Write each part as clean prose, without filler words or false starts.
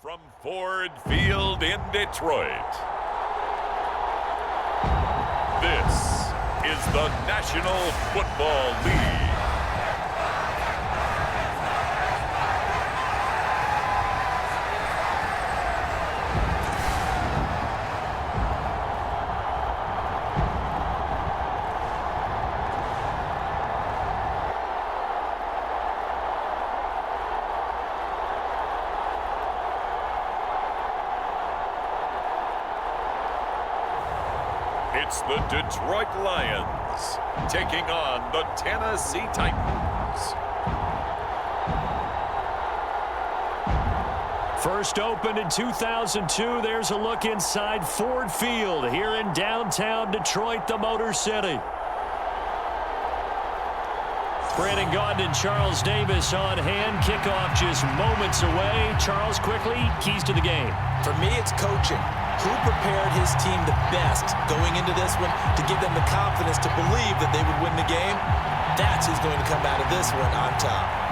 from Ford Field in Detroit. This is the National Football League. It's the Detroit Lions taking on the Tennessee Titans. First opened in 2002, there's a look inside Ford Field here in downtown Detroit, the Motor City. Brandon Gaudin and Charles Davis on hand. Kickoff just moments away. Charles, quickly, keys to the game. For me, it's coaching. Who prepared his team the best going into this one to give them the confidence to believe that they would win the game? That's who's going to come out of this one on top.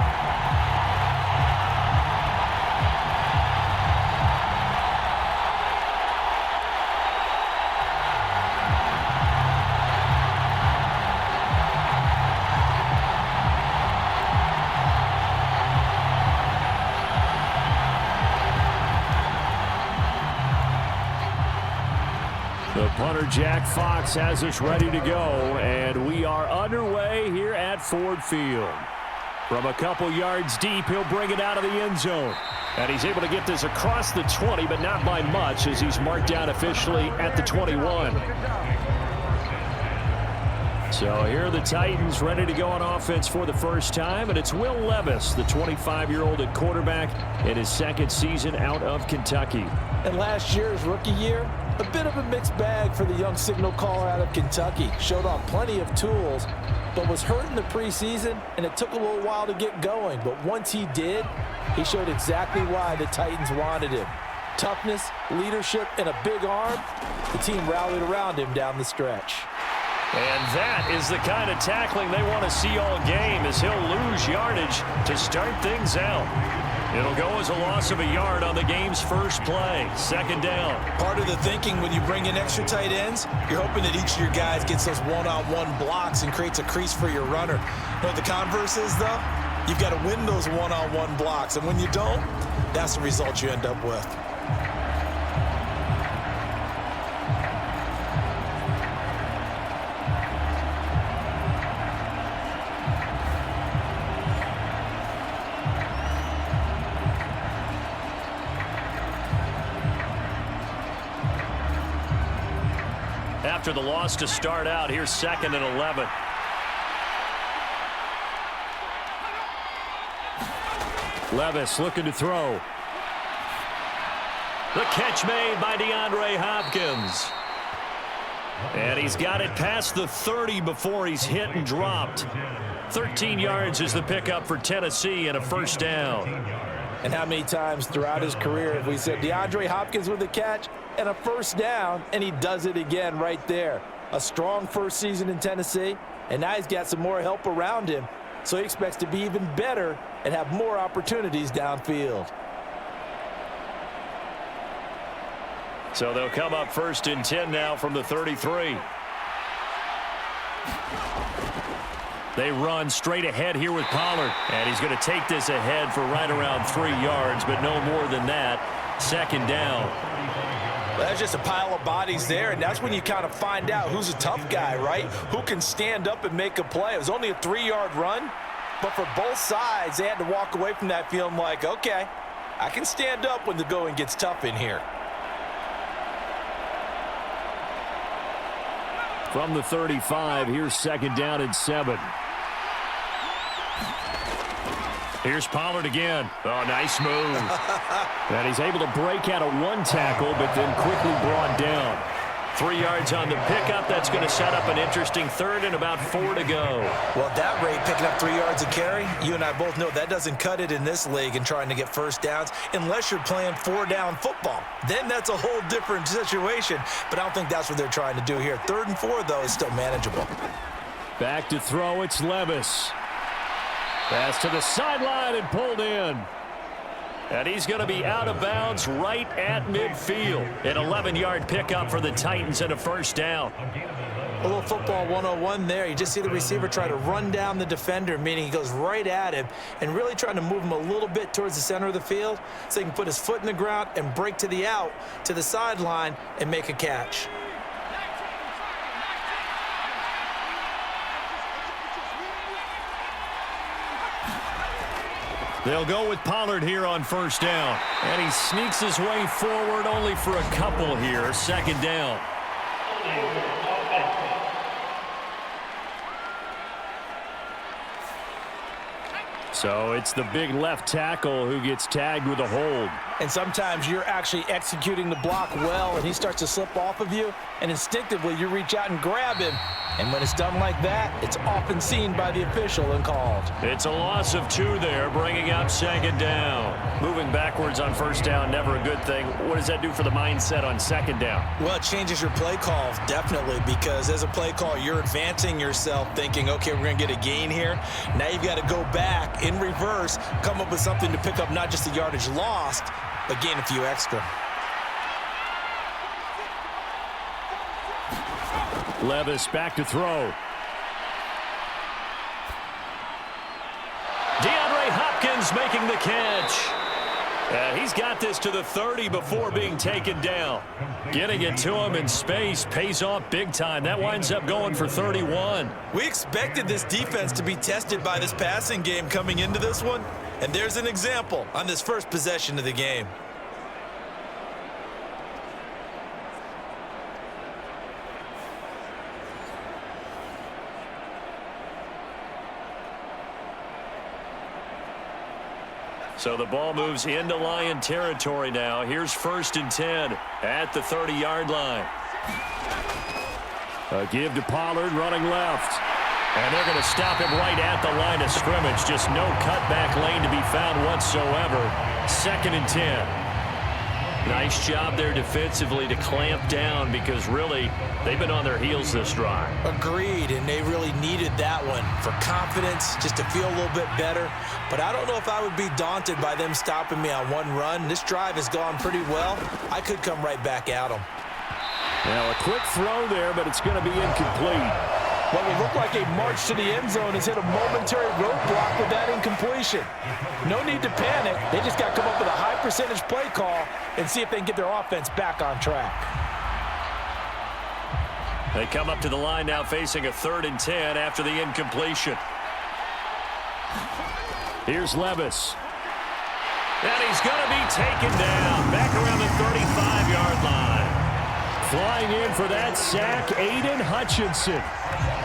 The punter, Jack Fox, has us ready to go, and we are underway here at Ford Field. From a couple yards deep, he'll bring it out of the end zone. And he's able to get this across the 20, but not by much, as he's marked down officially at the 21. So here are the Titans ready to go on offense for the first time, and it's Will Levis, the 25-year-old at quarterback, in his second season out of Kentucky. And last year's rookie year, a bit of a mixed bag for the young signal caller out of Kentucky. Showed off plenty of tools, but was hurt in the preseason, and it took a little while to get going. But once he did, he showed exactly why the Titans wanted him. Toughness, leadership, and a big arm. The team rallied around him down the stretch. And that is the kind of tackling they want to see all game, as he'll lose yardage to start things out. It'll go as a loss of a yard on the game's first play. Second down. Part of the thinking when you bring in extra tight ends, you're hoping that each of your guys gets those one-on-one blocks and creates a crease for your runner. But the converse is, though, you've got to win those one-on-one blocks. And when you don't, that's the result you end up with. After the loss to start out, here's 2nd and 11. Levis looking to throw. The catch made by DeAndre Hopkins. And he's got it past the 30 before he's hit and dropped. 13 yards is the pickup for Tennessee and a first down. And how many times throughout his career have we said DeAndre Hopkins with a catch and a first down, and he does it again right there. A strong first season in Tennessee, and now he's got some more help around him, so he expects to be even better and have more opportunities downfield. So they'll come up 1st and 10 now from the 33. They run straight ahead here with Pollard, and he's going to take this ahead for right around 3 yards, but no more than that. Second down. Well, that's just a pile of bodies there, and that's when you kind of find out who's a tough guy, right? Who can stand up and make a play. It was only a 3-yard run, but for both sides, they had to walk away from that feeling like, okay, I can stand up when the going gets tough in here. From the 35, here's 2nd down and 7. Here's Pollard again. Oh, nice move. And he's able to break out of one tackle, but then quickly brought down. 3 yards on the pickup. That's going to set up an interesting 3rd and about 4 to go. Well, at that rate, picking up 3 yards a carry, you and I both know that doesn't cut it in this league and trying to get first downs unless you're playing 4-down football. Then that's a whole different situation, but I don't think that's what they're trying to do here. 3rd and 4, though, is still manageable. Back to throw, it's Levis. Pass to the sideline and pulled in. And he's going to be out of bounds right at midfield. An 11-yard pickup for the Titans and a first down. A little football 101 there. You just see the receiver try to run down the defender, meaning he goes right at him and really trying to move him a little bit towards the center of the field so he can put his foot in the ground and break to the out, to the sideline, and make a catch. They'll go with Pollard here on first down. And he sneaks his way forward only for a couple here. Second down. So it's the big left tackle who gets tagged with a hold. And sometimes you're actually executing the block well, and he starts to slip off of you, and instinctively you reach out and grab him. And when it's done like that, it's often seen by the official and called. It's a loss of 2 there, bringing up second down. Moving backwards on first down, never a good thing. What does that do for the mindset on second down? Well, it changes your play calls, definitely, because as a play call, you're advancing yourself thinking, okay, we're going to get a gain here. Now you've got to go back in reverse, come up with something to pick up not just the yardage lost, but gain a few extra. Levis back to throw. DeAndre Hopkins making the catch. He's got this to the 30 before being taken down. Getting it to him in space pays off big time. That winds up going for 31. We expected this defense to be tested by this passing game coming into this one, and there's an example on this first possession of the game. So the ball moves into Lion territory now. Here's 1st and 10 at the 30-yard line. A give to Pollard running left. And they're going to stop him right at the line of scrimmage. Just no cutback lane to be found whatsoever. 2nd and 10. Nice job there defensively to clamp down because really they've been on their heels this drive. Agreed, and they really needed that one for confidence, just to feel a little bit better. But I don't know if I would be daunted by them stopping me on one run. This drive has gone pretty well. I could come right back at them. Now a quick throw there, but it's going to be incomplete. What would look like a march to the end zone has hit a momentary roadblock with that incompletion. No need to panic. They just got to come up with a high percentage play call and see if they can get their offense back on track. They come up to the line now facing a 3rd and 10 after the incompletion. Here's Levis. And he's going to be taken down back around the 35-yard line. Flying in for that sack, Aiden Hutchinson.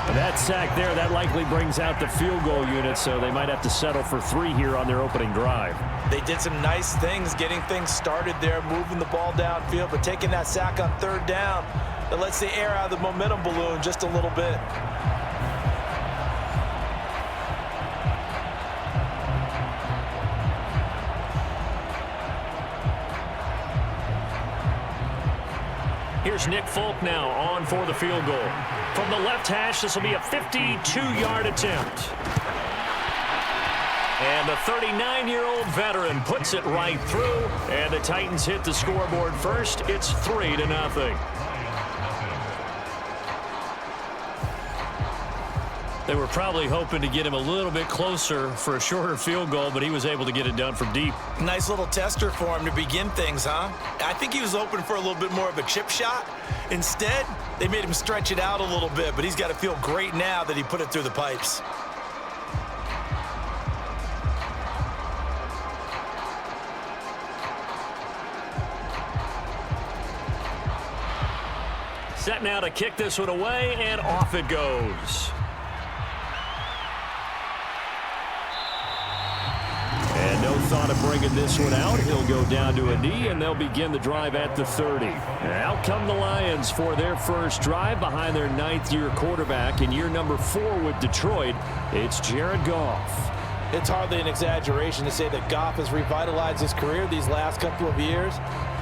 And that sack there, that likely brings out the field goal unit, so they might have to settle for 3 here on their opening drive. They did some nice things getting things started there, moving the ball downfield, but taking that sack on 3rd down, that lets the air out of the momentum balloon just a little bit. Here's Nick Folk now on for the field goal. From the left hash, this will be a 52-yard attempt. And the 39-year-old veteran puts it right through, and the Titans hit the scoreboard first. It's 3-0. They were probably hoping to get him a little bit closer for a shorter field goal, but he was able to get it done from deep. Nice little tester for him to begin things, huh? I think he was hoping for a little bit more of a chip shot. Instead, they made him stretch it out a little bit, but he's got to feel great now that he put it through the pipes. Set now to kick this one away, and off it goes. And no thought of bringing this one out. He'll go down to a knee, and they'll begin the drive at the 30. Out come the Lions for their first drive behind their 9th-year quarterback in year number 4 with Detroit. It's Jared Goff. It's hardly an exaggeration to say that Goff has revitalized his career these last couple of years,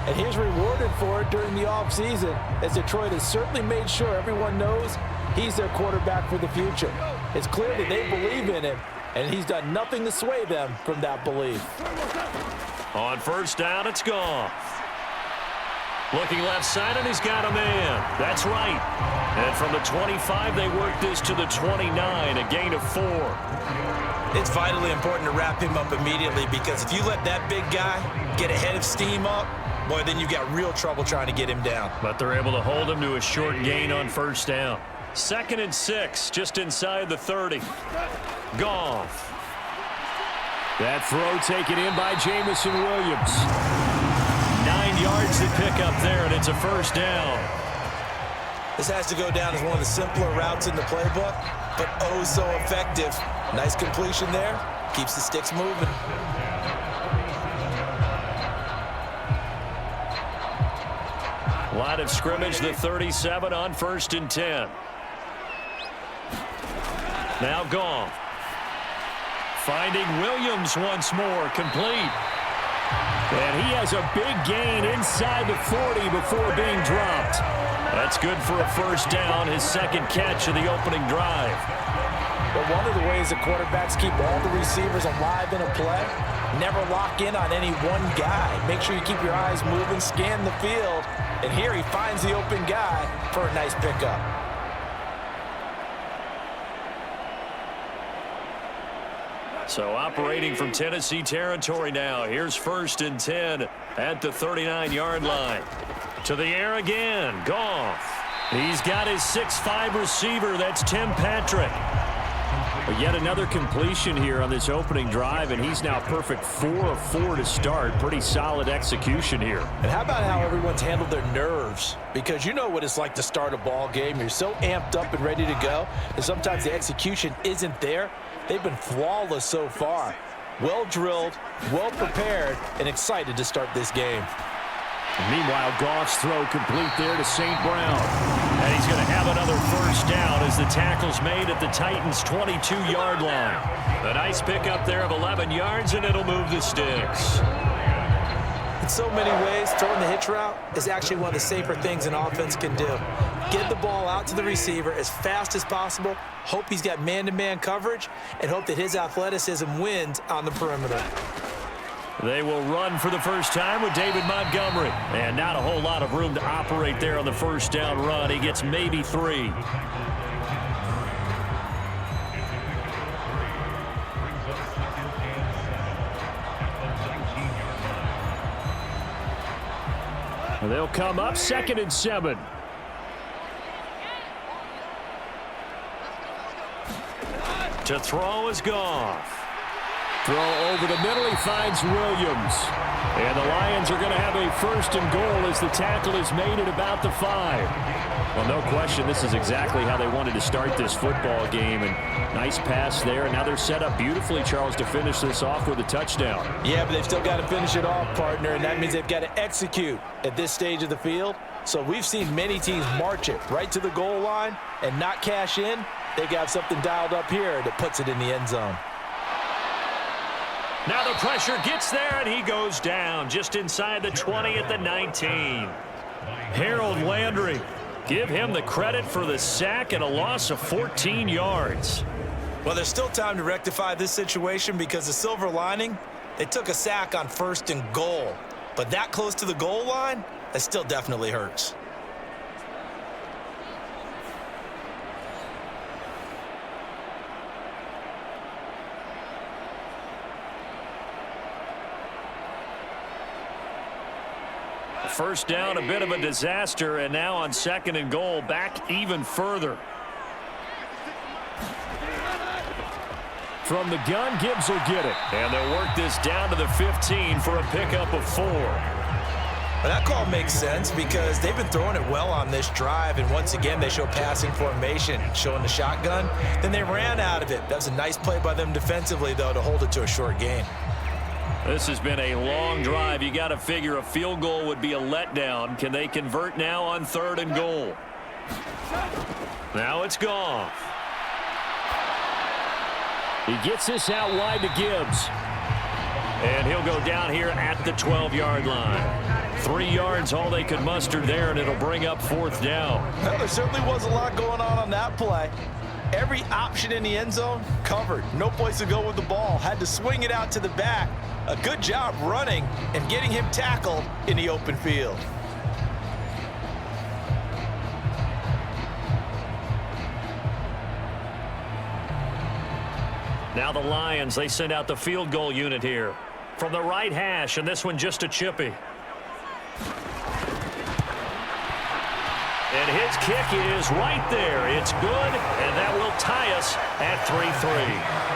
and he's rewarded for it during the offseason, as Detroit has certainly made sure everyone knows he's their quarterback for the future. It's clear that they believe in him, and he's done nothing to sway them from that belief. On first down, it's Goff. Looking left side, and he's got a man. That's right. And from the 25, they work this to the 29, a gain of 4. It's vitally important to wrap him up immediately, because if you let that big guy get a head of steam up, boy, then you've got real trouble trying to get him down. But they're able to hold him to a short gain on first down. 2nd and 6, just inside the 30. Goff. That throw taken in by Jamison Williams. 9 yards to pick up there, and it's a first down. This has to go down as one of the simpler routes in the playbook, but oh so effective. Nice completion there. Keeps the sticks moving. Line of scrimmage, the 37 on 1st and 10. Now Goff. Finding Williams once more, complete. And he has a big gain inside the 40 before being dropped. That's good for a first down, his 2nd catch of the opening drive. But one of the ways the quarterbacks keep all the receivers alive in a play, never lock in on any one guy. Make sure you keep your eyes moving, scan the field, and here he finds the open guy for a nice pickup. So operating from Tennessee territory now. Here's 1st and 10 at the 39-yard line. To the air again. Goff. He's got his 6'5 receiver. That's Tim Patrick. But yet another completion here on this opening drive, and he's now perfect 4 of 4 to start. Pretty solid execution here. And how about how everyone's handled their nerves? Because you know what it's like to start a ball game. You're so amped up and ready to go, and sometimes the execution isn't there. They've been flawless so far. Well drilled, well prepared, and excited to start this game. Meanwhile, Goff's throw complete there to St. Brown. And he's going to have another first down as the tackle's made at the Titans' 22-yard line. A nice pickup there of 11 yards, and it'll move the sticks. In so many ways, throwing the hitch route is actually one of the safer things an offense can do. Get the ball out to the receiver as fast as possible, hope he's got man-to-man coverage, and hope that his athleticism wins on the perimeter. They will run for the first time with David Montgomery. And not a whole lot of room to operate there on the first down run. He gets maybe 3. They'll come up 2nd and 7. To throw is Goff. Throw over the middle, he finds Williams. And the Lions are going to have a 1st and goal as the tackle is made at about the 5. Well, no question, this is exactly how they wanted to start this football game. And nice pass there, and now they're set up beautifully, Charles, to finish this off with a touchdown. Yeah, but they've still got to finish it off, partner, and that means they've got to execute at this stage of the field. So we've seen many teams march it right to the goal line and not cash in. They got something dialed up here that puts it in the end zone. Now the pressure gets there, and he goes down just inside the 20 at the 19. Harold Landry, give him the credit for the sack and a loss of 14 yards. Well, there's still time to rectify this situation because the silver lining, they took a sack on 1st and goal. But that close to the goal line, that still definitely hurts. First down, a bit of a disaster, and now on 2nd and goal, back even further. From the gun, Gibbs will get it. And they'll work this down to the 15 for a pickup of 4. Well, that call makes sense because they've been throwing it well on this drive, and once again, they show passing formation, showing the shotgun. Then they ran out of it. That was a nice play by them defensively, though, to hold it to a short gain. This has been a long drive. You got to figure a field goal would be a letdown. Can they convert now on 3rd and goal? Now it's Goff. He gets this out wide to Gibbs. And he'll go down here at the 12-yard line. 3 yards, all they could muster there, and it'll bring up 4th down. Well, there certainly was a lot going on that play. Every option in the end zone covered. No place to go with the ball. Had to swing it out to the back. A good job running and getting him tackled in the open field. Now the Lions, they send out the field goal unit here. From the right hash, and this one just a chippy. And his kick is right there. It's good, and that will tie us at 3-3.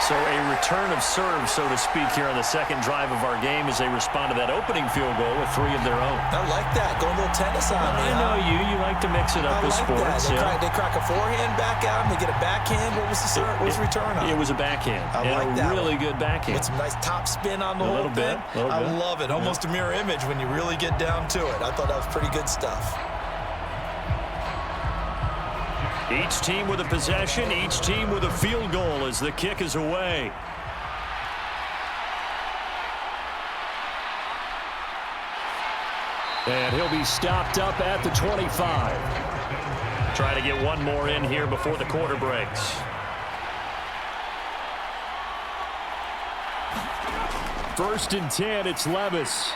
So a return of serve, so to speak, here on the second drive of our game as they respond to that opening field goal with 3 of their own. I like that. Going a little tennis on me. I know you. You like to mix it up with sports. They crack a forehand back out, and they get a backhand. What was the return on? It was a backhand. I like that. Really good backhand. With some nice top spin on the whole thing. I love it. Almost a mirror image when you really get down to it. I thought that was pretty good stuff. Each team with a possession, each team with a field goal as the kick is away. And he'll be stopped up at the 25. Try to get one more in here before the quarter breaks. First and 10, it's Levis.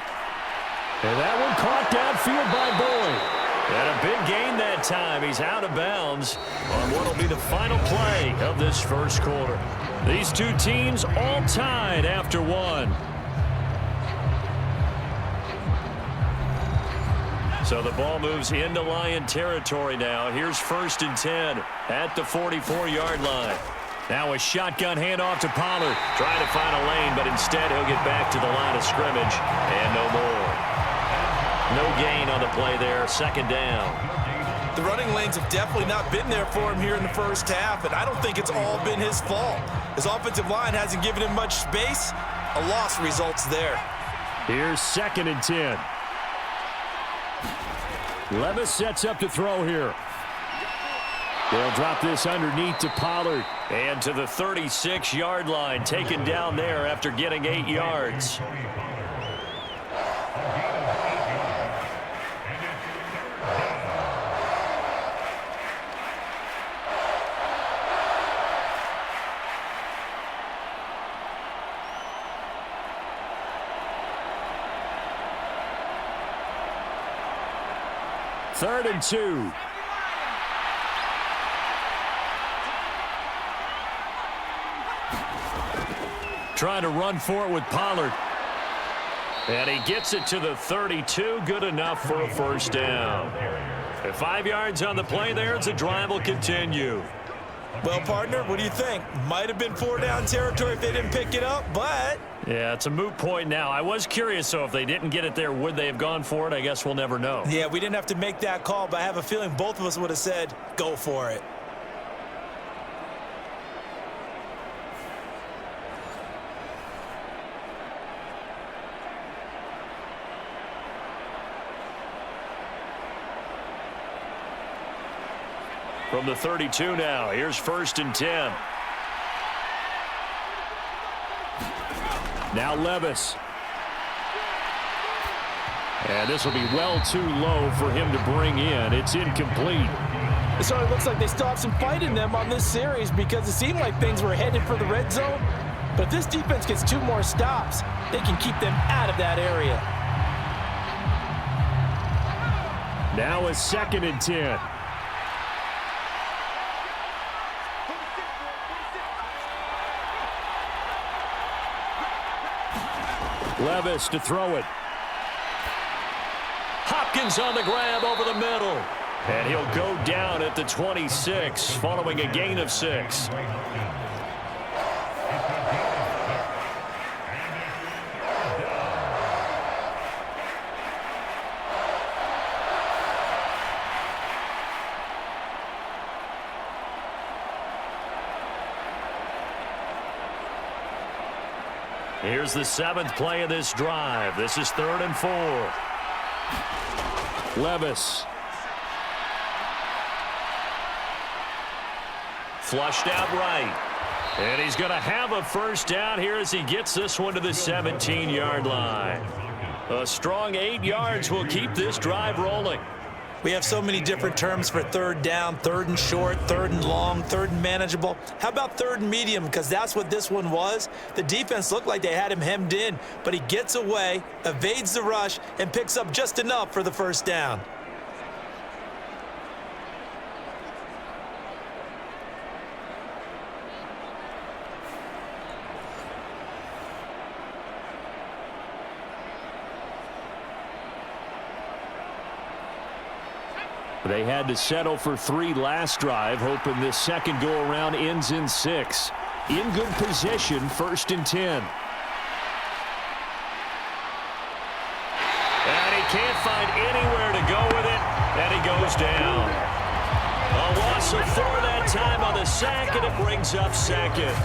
And that one caught downfield by Boyd. And a big gain that time. He's out of bounds on what will be the final play of this first quarter. These two teams all tied after one. So the ball moves into Lion territory now. Here's first and 10 at the 44-yard line. Now a shotgun handoff to Pollard. Trying to find a lane, but instead he'll get back to the line of scrimmage and no more. No gain on the play there, second down. The running lanes have definitely not been there for him here in the first half, and I don't think it's all been his fault. His offensive line hasn't given him much space. A loss results there. Here's second and 10. Levis sets up to throw here. They'll drop this underneath to Pollard. And to the 36-yard line, taken down there after getting 8 yards. Third and 2. Trying to run for it with Pollard. And he gets it to the 32. Good enough for a first down. And 5 yards on the play there as the drive will continue. Well, partner, what do you think? Might have been 4-down territory if they didn't pick it up, but... Yeah, it's a moot point now. I was curious, so if they didn't get it there, would they have gone for it? I guess we'll never know. Yeah, we didn't have to make that call, but I have a feeling both of us would have said, go for it. From the 32 now, here's first and 10. Now Levis. And this will be well too low for him to bring in. It's incomplete. It certainly looks like they still have some fight in them on this series because it seemed like things were headed for the red zone. But if this defense gets 2 more stops, they can keep them out of that area. Now a second and 10. Levis to throw it. Hopkins on the grab over the middle. And he'll go down at the 26 following a gain of 6. Here's the 7th play of this drive. This is 3rd and 4. Levis. Flushed out right. And he's going to have a first down here as he gets this one to the 17-yard line. A strong 8 yards will keep this drive rolling. We have so many different terms for third down, third and short, third and long, third and manageable. How about third and medium? Because that's what this one was. The defense looked like they had him hemmed in, but he gets away, evades the rush, and picks up just enough for the first down. They had to settle for 3 last drive, hoping this second go-around ends in 6. In good position, 1st and 10. And he can't find anywhere to go with it, and he goes down. A loss of 4 that time on the sack, and it brings up 2nd.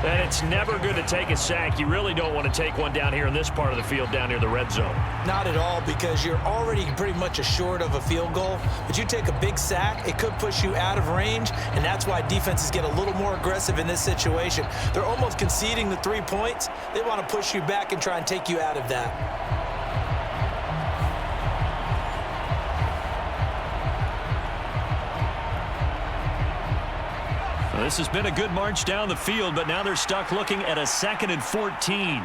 And it's never good to take a sack. You really don't want to take one down here in this part of the field, down near the red zone. Not at all, because you're already pretty much assured of a field goal. But you take a big sack, it could push you out of range, and that's why defenses get a little more aggressive in this situation. They're almost conceding the 3 points. They want to push you back and try and take you out of that. This has been a good march down the field, but now they're stuck looking at a 2nd and 14.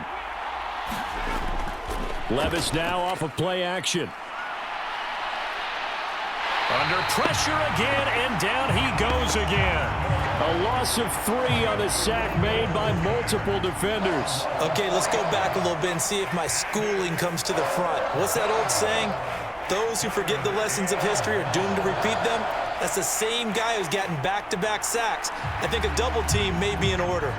Levis now off of play action. Under pressure again, and down he goes again. A loss of 3 on the sack made by multiple defenders. Okay, let's go back a little bit and see if my schooling comes to the front. What's that old saying? Those who forget the lessons of history are doomed to repeat them. That's the same guy who's gotten back-to-back sacks. I think a double team may be in order.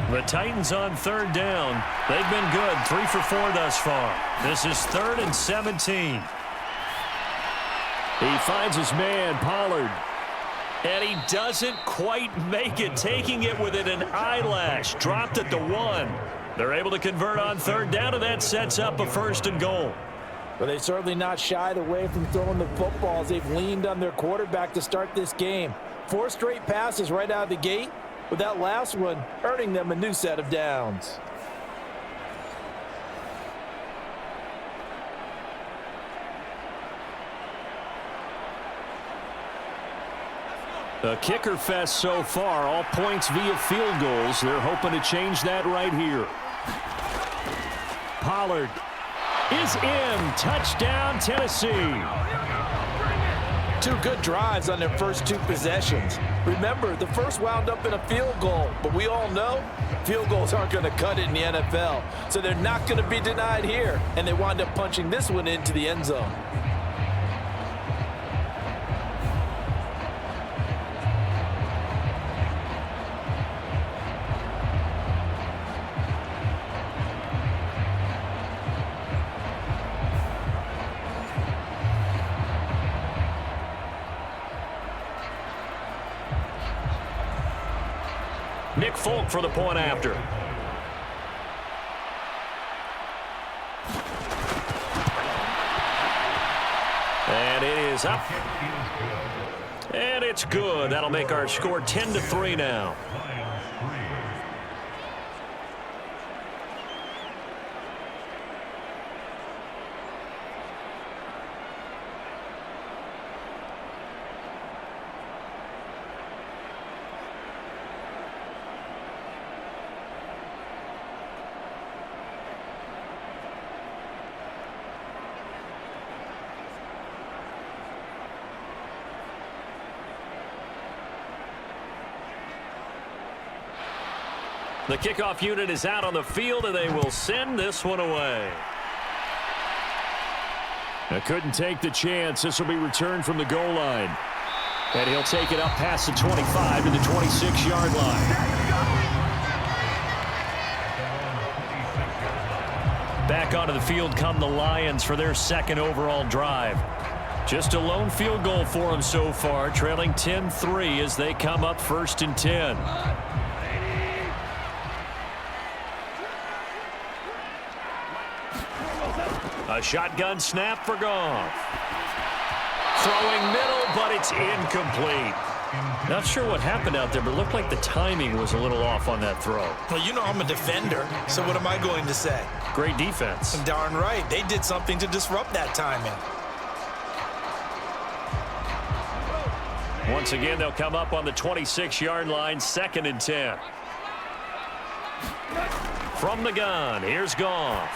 The Titans on 3rd down. They've been good, 3 for 4 thus far. This is 3rd and 17. He finds his man, Pollard. And he doesn't quite make it, taking it within an eyelash. Dropped at the 1. They're able to convert on 3rd down, and that sets up a 1st and goal. But they certainly not shied away from throwing the footballs. They've leaned on their quarterback to start this game. 4 straight passes right out of the gate, with that last one earning them a new set of downs. A kicker fest so far, all points via field goals. They're hoping to change that right here. Pollard is in. Touchdown, Tennessee. 2 good drives on their first 2 possessions. Remember, the first wound up in a field goal, but we all know field goals aren't going to cut it in the NFL. So they're not going to be denied here, and they wind up punching this one into the end zone. Nick Folk for the point after. And it is up. And it's good. That'll make our score 10-3 now. The kickoff unit is out on the field, and they will send this one away. I couldn't take the chance. This will be returned from the goal line. And he'll take it up past the 25 to the 26-yard line. Back onto the field come the Lions for their 2nd overall drive. Just a lone field goal for them so far, trailing 10-3 as they come up 1st and 10. A shotgun snap for Goff. Throwing middle, but it's incomplete. Not sure what happened out there, but it looked like the timing was a little off on that throw. Well, you know I'm a defender, so what am I going to say? Great defense. Darn right. They did something to disrupt that timing. Once again, they'll come up on the 26-yard line, 2nd and 10. From the gun, here's Goff.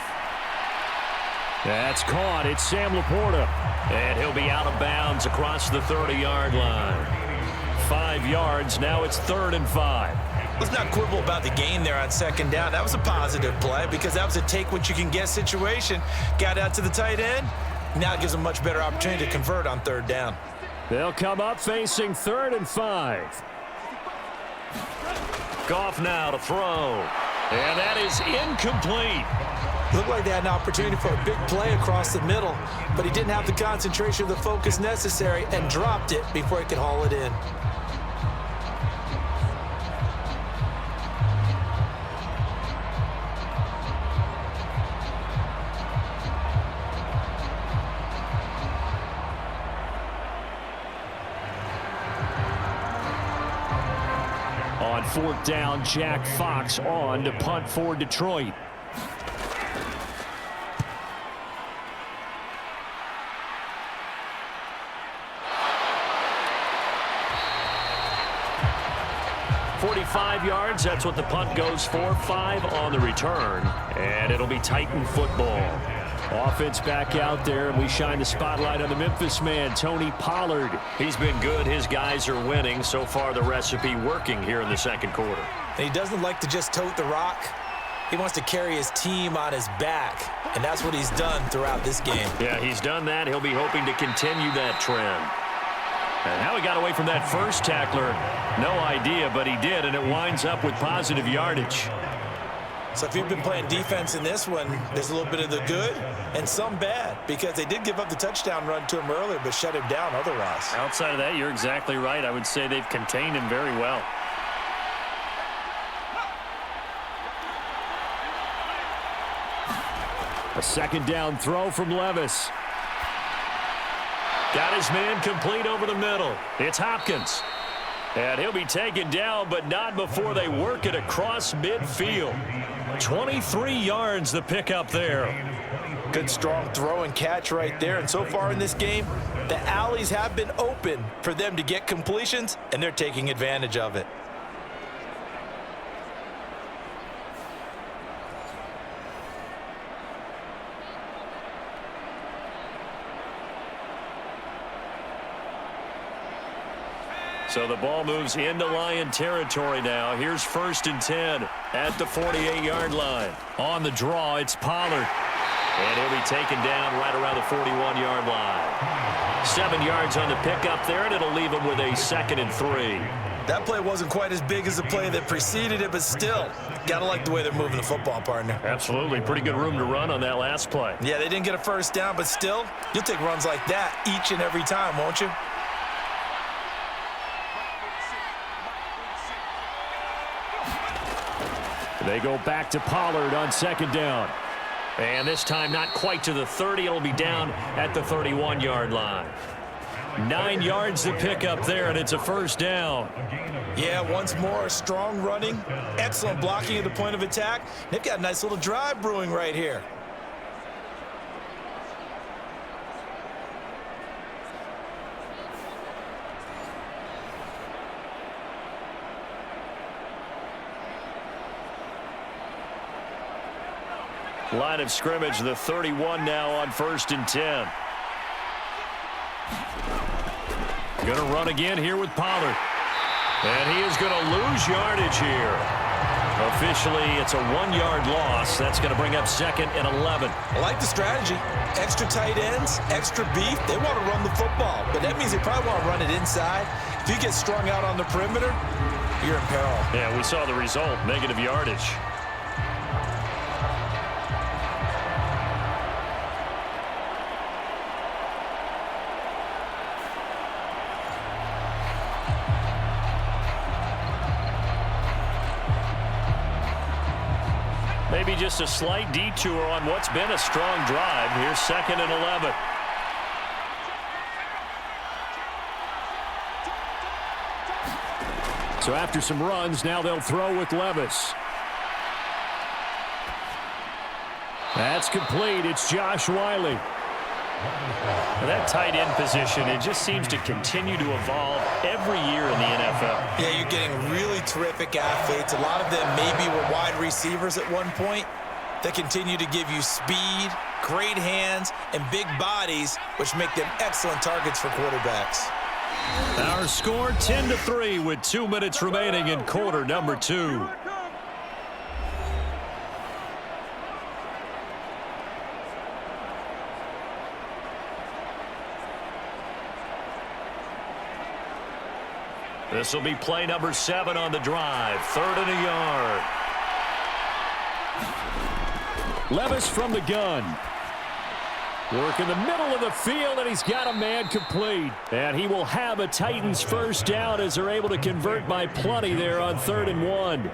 That's caught. It's Sam Laporta. And he'll be out of bounds across the 30-yard line. 5 yards. Now it's 3rd and 5. Let's not quibble about the gain there on 2nd down. That was a positive play because that was a take-what-you-can-get situation. Got out to the tight end. Now it gives them a much better opportunity to convert on 3rd down. They'll come up facing 3rd and 5. Goff now to throw. And that is incomplete. Looked like they had an opportunity for a big play across the middle, but he didn't have the concentration or the focus necessary and dropped it before he could haul it in. On 4th down, Jack Fox on to punt for Detroit. .45 yards, that's what the punt goes for. 5 on the return, and it'll be Titan football. Offense back out there, and we shine the spotlight on the Memphis man, Tony Pollard. He's been good. His guys are winning. So far, the recipe working here in the 2nd quarter. And he doesn't like to just tote the rock. He wants to carry his team on his back, and that's what he's done throughout this game. Yeah, he's done that. He'll be hoping to continue that trend. And how he got away from that first tackler, no idea, but he did, and it winds up with positive yardage. So if you've been playing defense in this one, there's a little bit of the good and some bad, because they did give up the touchdown run to him earlier, but shut him down otherwise. Outside of that, you're exactly right. I would say they've contained him very well. A 2nd down throw from Levis. Got his man complete over the middle. It's Hopkins. And he'll be taken down, but not before they work it across midfield. 23 yards the pickup there. Good strong throw and catch right there. And so far in this game, the alleys have been open for them to get completions, and they're taking advantage of it. So the ball moves into Lion territory now. Here's 1st and 10 at the 48-yard line. On the draw, it's Pollard. And he'll be taken down right around the 41-yard line. 7 yards on the pickup there, and it'll leave him with a 2nd and 3. That play wasn't quite as big as the play that preceded it, but still, gotta like the way they're moving the football, partner. Absolutely. Pretty good room to run on that last play. Yeah, they didn't get a 1st down, but still, you'll take runs like that each and every time, won't you? They go back to Pollard on 2nd down. And this time not quite to the 30. It'll be down at the 31-yard line. 9 yards to pick up there, and it's a 1st down. Yeah, once more, strong running, excellent blocking at the point of attack. They've got a nice little drive brewing right here. Line of scrimmage, the 31 now on 1st and 10. Going to run again here with Pollard. And he is going to lose yardage here. Officially, it's a 1-yard loss. That's going to bring up 2nd and 11. I like the strategy. Extra tight ends, extra beef. They want to run the football, but that means they probably want to run it inside. If you get strung out on the perimeter, you're in peril. Yeah, we saw the result, negative yardage. They maybe just a slight detour on what's been a strong drive. Here's 2nd and 11. So after some runs, now they'll throw with Levis. That's complete. It's Josh Wiley. That tight end position, it just seems to continue to evolve every year in the NFL. Yeah, you're getting really terrific athletes. A lot of them maybe were wide receivers at one point. They continue to give you speed, great hands, and big bodies, which make them excellent targets for quarterbacks. Our score 10-3 with 2 minutes remaining in quarter number 2. This will be play number 7 on the drive. 3rd and a yard. Levis from the gun. Work in the middle of the field, and he's got a man complete. And he will have a Titans first down as they're able to convert by plenty there on 3rd and 1.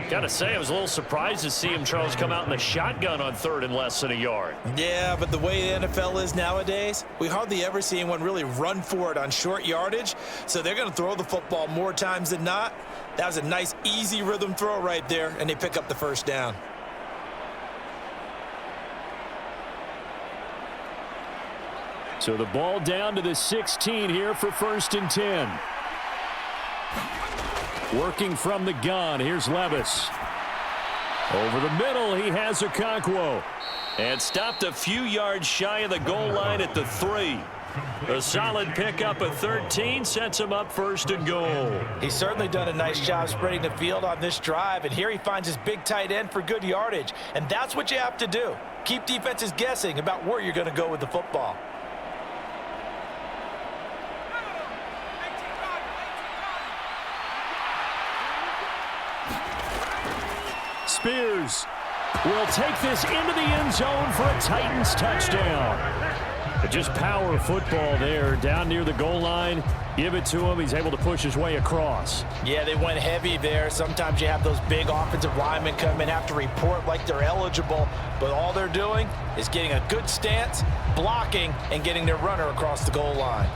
Got to say, I was a little surprised to see him, Charles, come out in the shotgun on 3rd and less than a yard. Yeah, but the way the NFL is nowadays, we hardly ever see anyone really run for it on short yardage. So they're going to throw the football more times than not. That was a nice, easy rhythm throw right there, and they pick up the first down. So the ball down to the 16 here for 1st and 10. Working from the gun, here's Levis. Over the middle, he has Okonkwo. And stopped a few yards shy of the goal line at the 3. A solid pickup of 13 sets him up 1st and goal. He's certainly done a nice job spreading the field on this drive, and here he finds his big tight end for good yardage. And that's what you have to do. Keep defenses guessing about where you're going to go with the football. Spears will take this into the end zone for a Titans touchdown. Just power football there down near the goal line. Give it to him. He's able to push his way across. Yeah, they went heavy there. Sometimes you have those big offensive linemen come and have to report like they're eligible, but all they're doing is getting a good stance, blocking, and getting their runner across the goal line.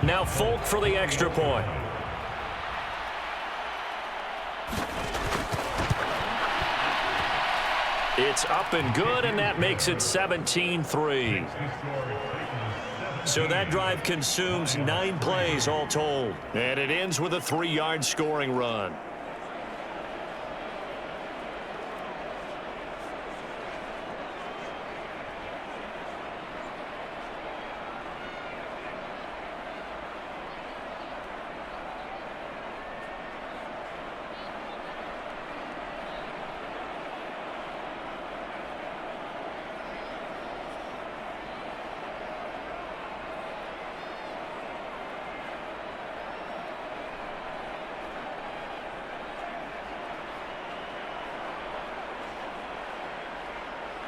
Now Folk for the extra point. It's up and good, and that makes it 17-3. So that drive consumes 9 plays all told. And it ends with a 3-yard scoring run.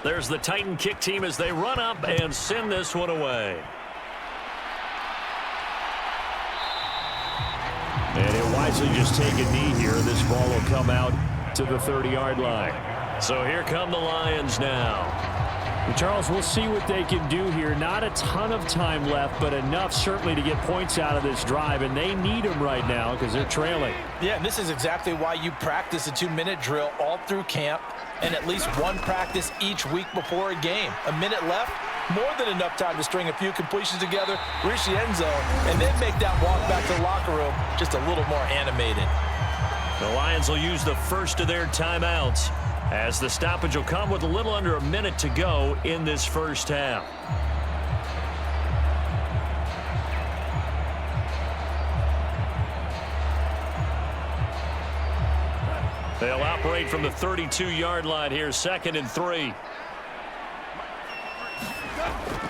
There's the Titan kick team as they run up and send this one away. And he'll wisely just take a knee here. This ball will come out to the 30-yard line. So here come the Lions now. Charles, we'll see what they can do here. Not a ton of time left, but enough certainly to get points out of this drive, and they need them right now because they're trailing. Yeah, and this is exactly why you practice a 2-minute drill all through camp and at least one practice each week before a game. A minute left, more than enough time to string a few completions together, reach the end zone, and then make that walk back to the locker room just a little more animated. The Lions will use the first of their timeouts, as the stoppage will come with a little under a minute to go in this first half. They'll operate from the 32-yard line here, 2nd and 3.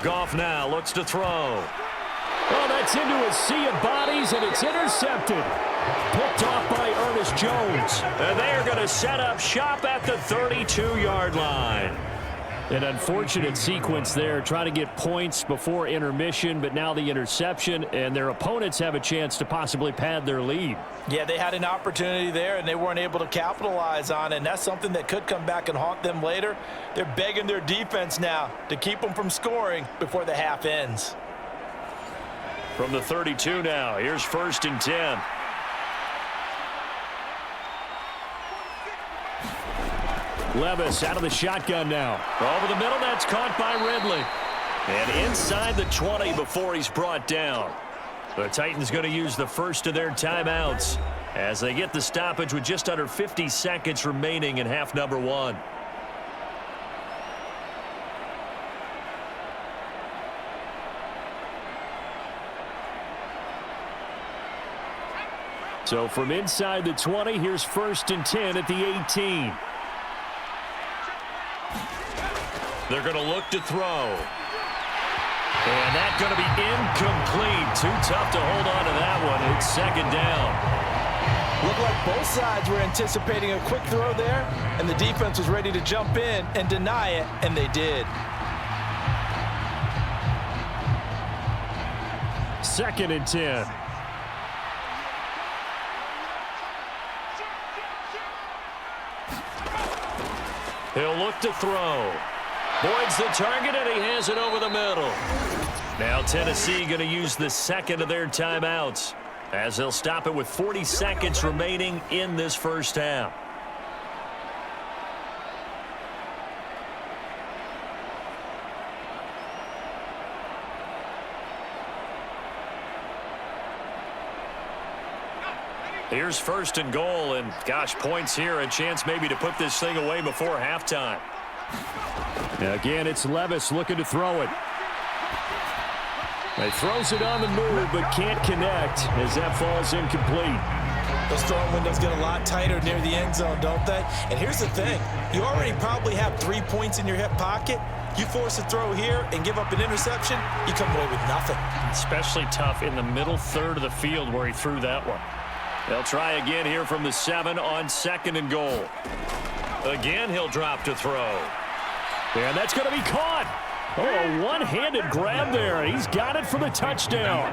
Goff now looks to throw. Oh, that's into a sea of bodies, and it's intercepted. Picked off by Ernest Jones. And they are going to set up shop at the 32-yard line. An unfortunate sequence there, trying to get points before intermission, but now the interception, and their opponents have a chance to possibly pad their lead. Yeah, they had an opportunity there, and they weren't able to capitalize on it, and that's something that could come back and haunt them later. They're begging their defense now to keep them from scoring before the half ends. From the 32 now, here's 1st and 10. Levis out of the shotgun now. Over the middle, that's caught by Ridley. And inside the 20 before he's brought down. The Titans going to use the first of their timeouts as they get the stoppage with just under 50 seconds remaining in half number 1. So from inside the 20, here's 1st and 10 at the 18. They're going to look to throw. And that's going to be incomplete. Too tough to hold on to that one. It's 2nd down. Looked like both sides were anticipating a quick throw there, and the defense was ready to jump in and deny it, and they did. 2nd and 10. He'll look to throw. Boyd's the target, and he has it over the middle. Now Tennessee going to use the second of their timeouts as they'll stop it with 40 seconds remaining in this first half. Here's 1st and goal, and gosh, points here, a chance maybe to put this thing away before halftime. Now again, it's Levis looking to throw it. He throws it on the move, but can't connect as that falls incomplete. Those throwing windows get a lot tighter near the end zone, don't they? And here's the thing. You already probably have 3 points in your hip pocket. You force a throw here and give up an interception, you come away with nothing. Especially tough in the middle third of the field where he threw that one. They'll try again here from the 7 on 2nd and goal. Again, he'll drop to throw. And that's going to be caught. Oh, a one-handed grab there. He's got it for the touchdown.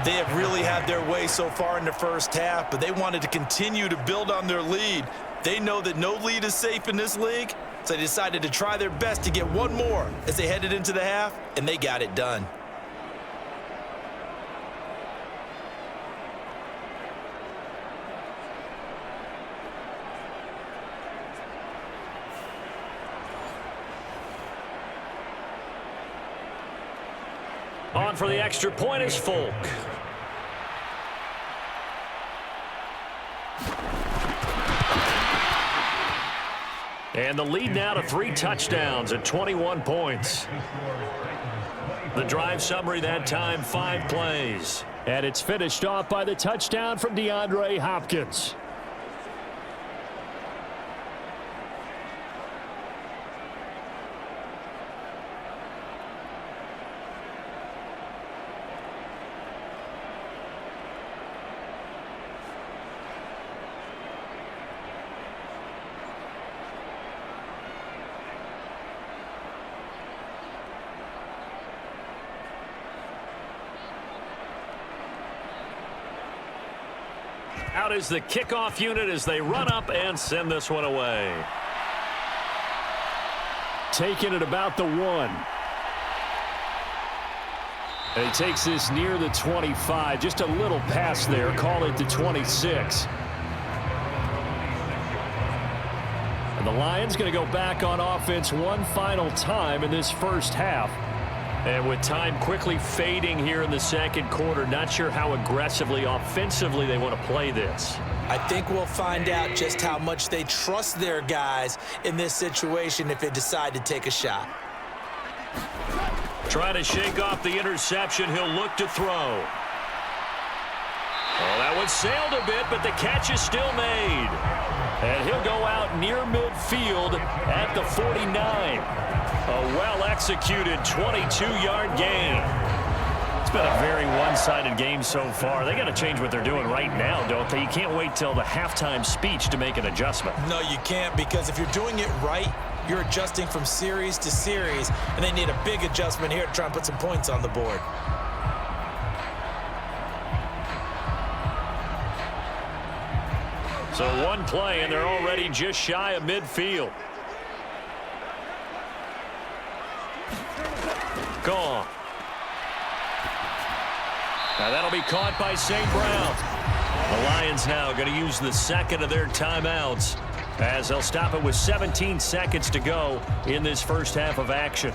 They have really had their way so far in the first half, but they wanted to continue to build on their lead. They know that no lead is safe in this league, so they decided to try their best to get one more as they headed into the half, and they got it done. On for the extra point is Folk. And the lead now to 3 touchdowns at 21 points. The drive summary that time, 5 plays. And it's finished off by the touchdown from DeAndre Hopkins. Out is the kickoff unit as they run up and send this one away. Taking it about the 1. And he takes this near the 25. Just a little pass there. Call it the 26. And the Lions going to go back on offense one final time in this first half. And with time quickly fading here in the second quarter, not sure how aggressively, offensively they want to play this. I think we'll find out just how much they trust their guys in this situation if they decide to take a shot. Trying to shake off the interception. He'll look to throw. Oh, that one sailed a bit, but the catch is still made. And he'll go out near midfield at the 49. A well-executed 22-yard gain. It's been a very one-sided game so far. They got to change what they're doing right now, don't they? You can't wait till the halftime speech to make an adjustment. No, you can't, because if you're doing it right, you're adjusting from series to series, and they need a big adjustment here to try and put some points on the board. So one play, and they're already just shy of midfield. Gone. Now that'll be caught by St. Brown. The Lions now going to use the second of their timeouts as they'll stop it with 17 seconds to go in this first half of action.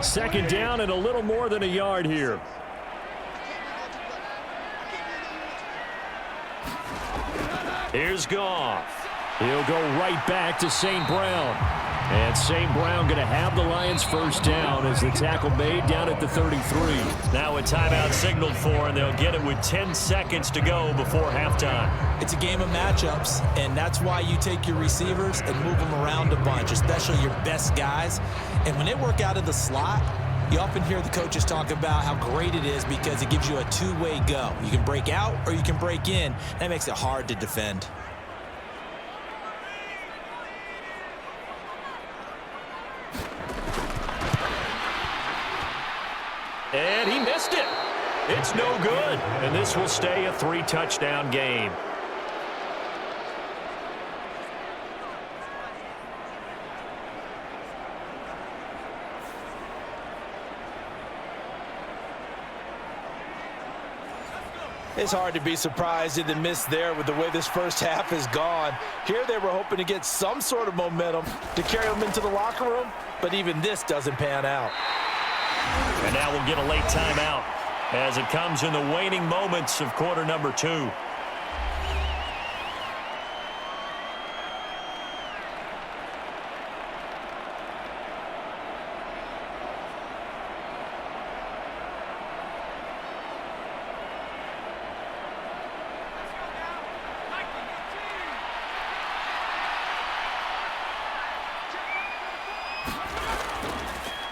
Second down and a little more than a yard here. Here's Goff. He'll go right back to St. Brown. And St. Brown going to have the Lions first down as the tackle made down at the 33. Now a timeout signaled for, and they'll get it with 10 seconds to go before halftime. It's a game of matchups, and that's why you take your receivers and move them around a bunch, especially your best guys. And when they work out of the slot, you often hear the coaches talk about how great it is because it gives you a two-way go. You can break out or you can break in. That makes it hard to defend. And he missed it. It's no good. And this will stay a 3-touchdown game. It's hard to be surprised in the miss there with the way this first half has gone. Here they were hoping to get some sort of momentum to carry them into the locker room, but even this doesn't pan out. And now we'll get a late timeout as it comes in the waning moments of quarter number 2.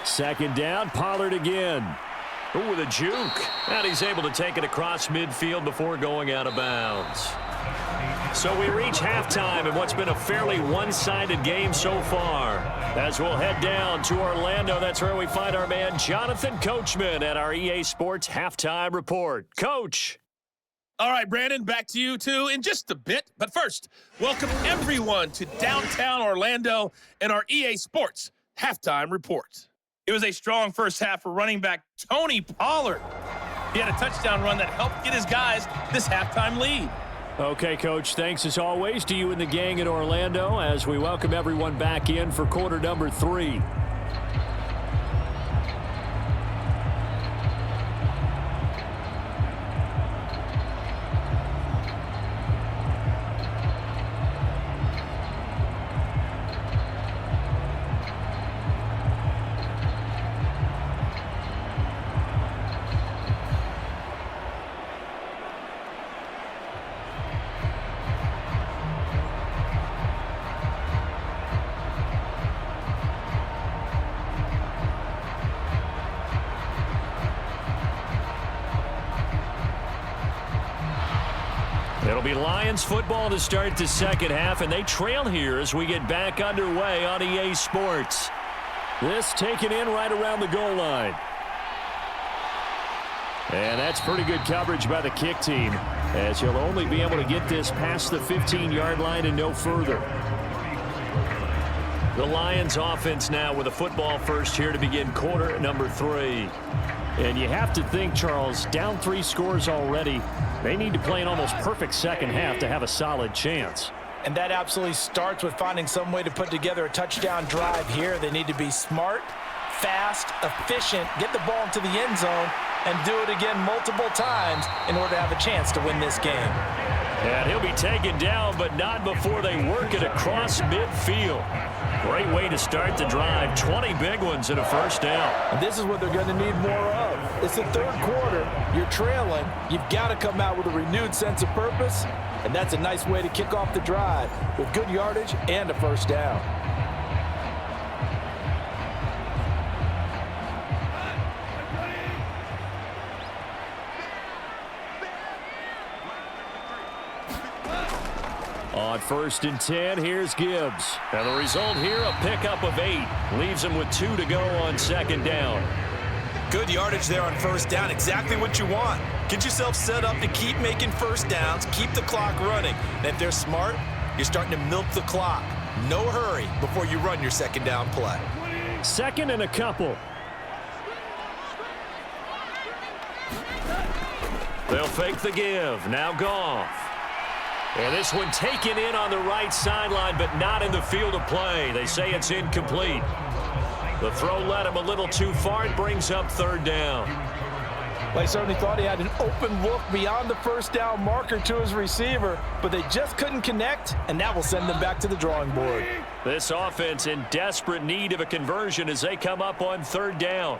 Second down, Pollard again. Ooh, with a juke. And he's able to take it across midfield before going out of bounds. So we reach halftime in what's been a fairly one-sided game so far. As we'll head down to Orlando, that's where we find our man Jonathan Coachman at our EA Sports Halftime Report. Coach. All right, Brandon, back to you, too, in just a bit. But first, welcome everyone to downtown Orlando and our EA Sports Halftime Report. It was a strong first half for running back Tony Pollard. He had a touchdown run that helped get his guys this halftime lead. Okay, Coach, thanks as always to you and the gang in Orlando as we welcome everyone back in for quarter number 3. It'll be Lions football to start the second half, and they trail here as we get back underway on EA Sports. This taken in right around the goal line. And that's pretty good coverage by the kick team, as he'll only be able to get this past the 15-yard line and no further. The Lions offense now with a football first here to begin quarter number 3. And you have to think, Charles, down 3 scores already. They need to play an almost perfect second half to have a solid chance. And that absolutely starts with finding some way to put together a touchdown drive here. They need to be smart, fast, efficient, get the ball into the end zone, and do it again multiple times in order to have a chance to win this game. And he'll be taken down, but not before they work it across midfield. Great way to start the drive. 20 big ones and a first down. And this is what they're going to need more of. It's the third quarter. You're trailing. You've got to come out with a renewed sense of purpose, and that's a nice way to kick off the drive with good yardage and a first down. On 1st and 10, here's Gibbs. And the result here, a pickup of 8. Leaves him with 2 to go on 2nd down. Good yardage there on first down. Exactly what you want. Get yourself set up to keep making first downs, keep the clock running. And if they're smart, you're starting to milk the clock. No hurry before you run your 2nd down play. 2nd and a couple. They'll fake the give. Now Goff. And this one taken in on the right sideline, but not in the field of play. They say it's incomplete. The throw led him a little too far. It brings up 3rd down. They certainly thought he had an open look beyond the first down marker to his receiver, but they just couldn't connect, and that will send them back to the drawing board. This offense in desperate need of a conversion as they come up on 3rd down.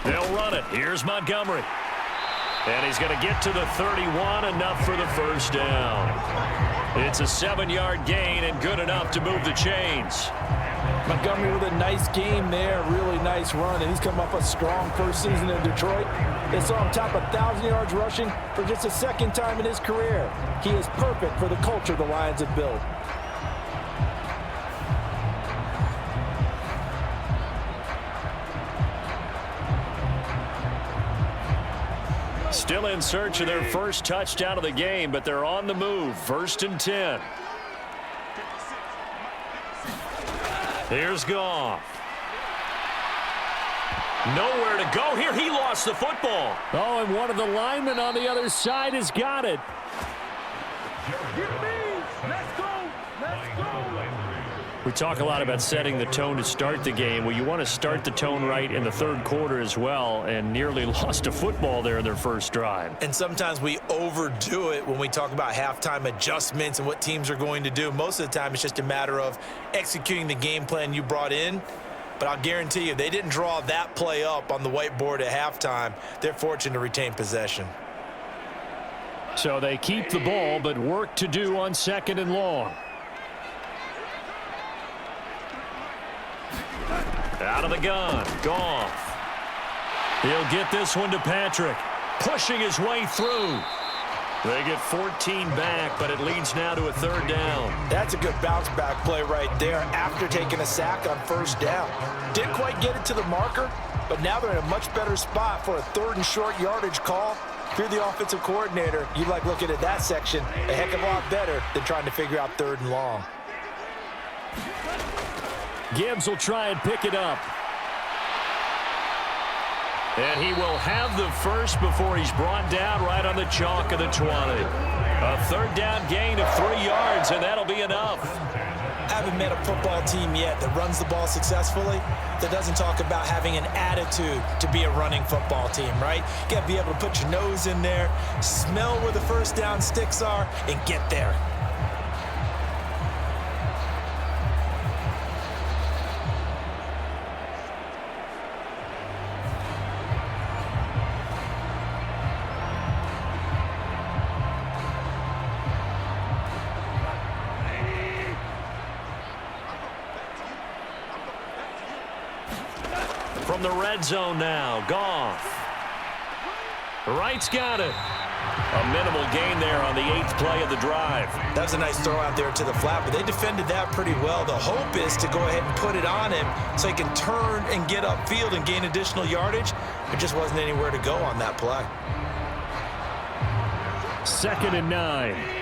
They'll run it. Here's Montgomery. And he's going to get to the 31, enough for the first down. It's a 7-yard gain and good enough to move the chains. Montgomery with a nice game there, really nice run, and he's come off a strong first season in Detroit. They saw him top 1,000 yards rushing for just a 2nd time in his career. He is perfect for the culture the Lions have built. Still in search of their first touchdown of the game, but they're on the move. 1st and 10. Here's Goff. Nowhere to go here. He lost the football. Oh, and one of the linemen on the other side has got it. We talk a lot about setting the tone to start the game. Well, you want to start the tone right in the 3rd quarter as well, and nearly lost a football there in their first drive. And sometimes we overdo it when we talk about halftime adjustments and what teams are going to do. Most of the time, it's just a matter of executing the game plan you brought in. But I'll guarantee you, they didn't draw that play up on the whiteboard at halftime. They're fortunate to retain possession. So they keep the ball, but work to do on 2nd and long. Out of the gun, Goff. He'll get this one to Patrick, pushing his way through. They get 14 back, but it leads now to a 3rd down. That's a good bounce-back play right there after taking a sack on first down. Didn't quite get it to the marker, but now they're in a much better spot for a 3rd and short yardage call. If you're the offensive coordinator, you like looking at that section a heck of a lot better than trying to figure out 3rd and long. Gibbs will try and pick it up. And he will have the first before he's brought down right on the chalk of the 20. A 3rd down gain of 3 yards, and that'll be enough. I haven't met a football team yet that runs the ball successfully that doesn't talk about having an attitude to be a running football team, right? You got to be able to put your nose in there, smell where the first down sticks are, and get there. From the red zone now, Goff. Wright's got it. A minimal gain there on the 8th play of the drive. That was a nice throw out there to the flat, but they defended that pretty well. The hope is to go ahead and put it on him so he can turn and get upfield and gain additional yardage. There just wasn't anywhere to go on that play. 2nd and 9.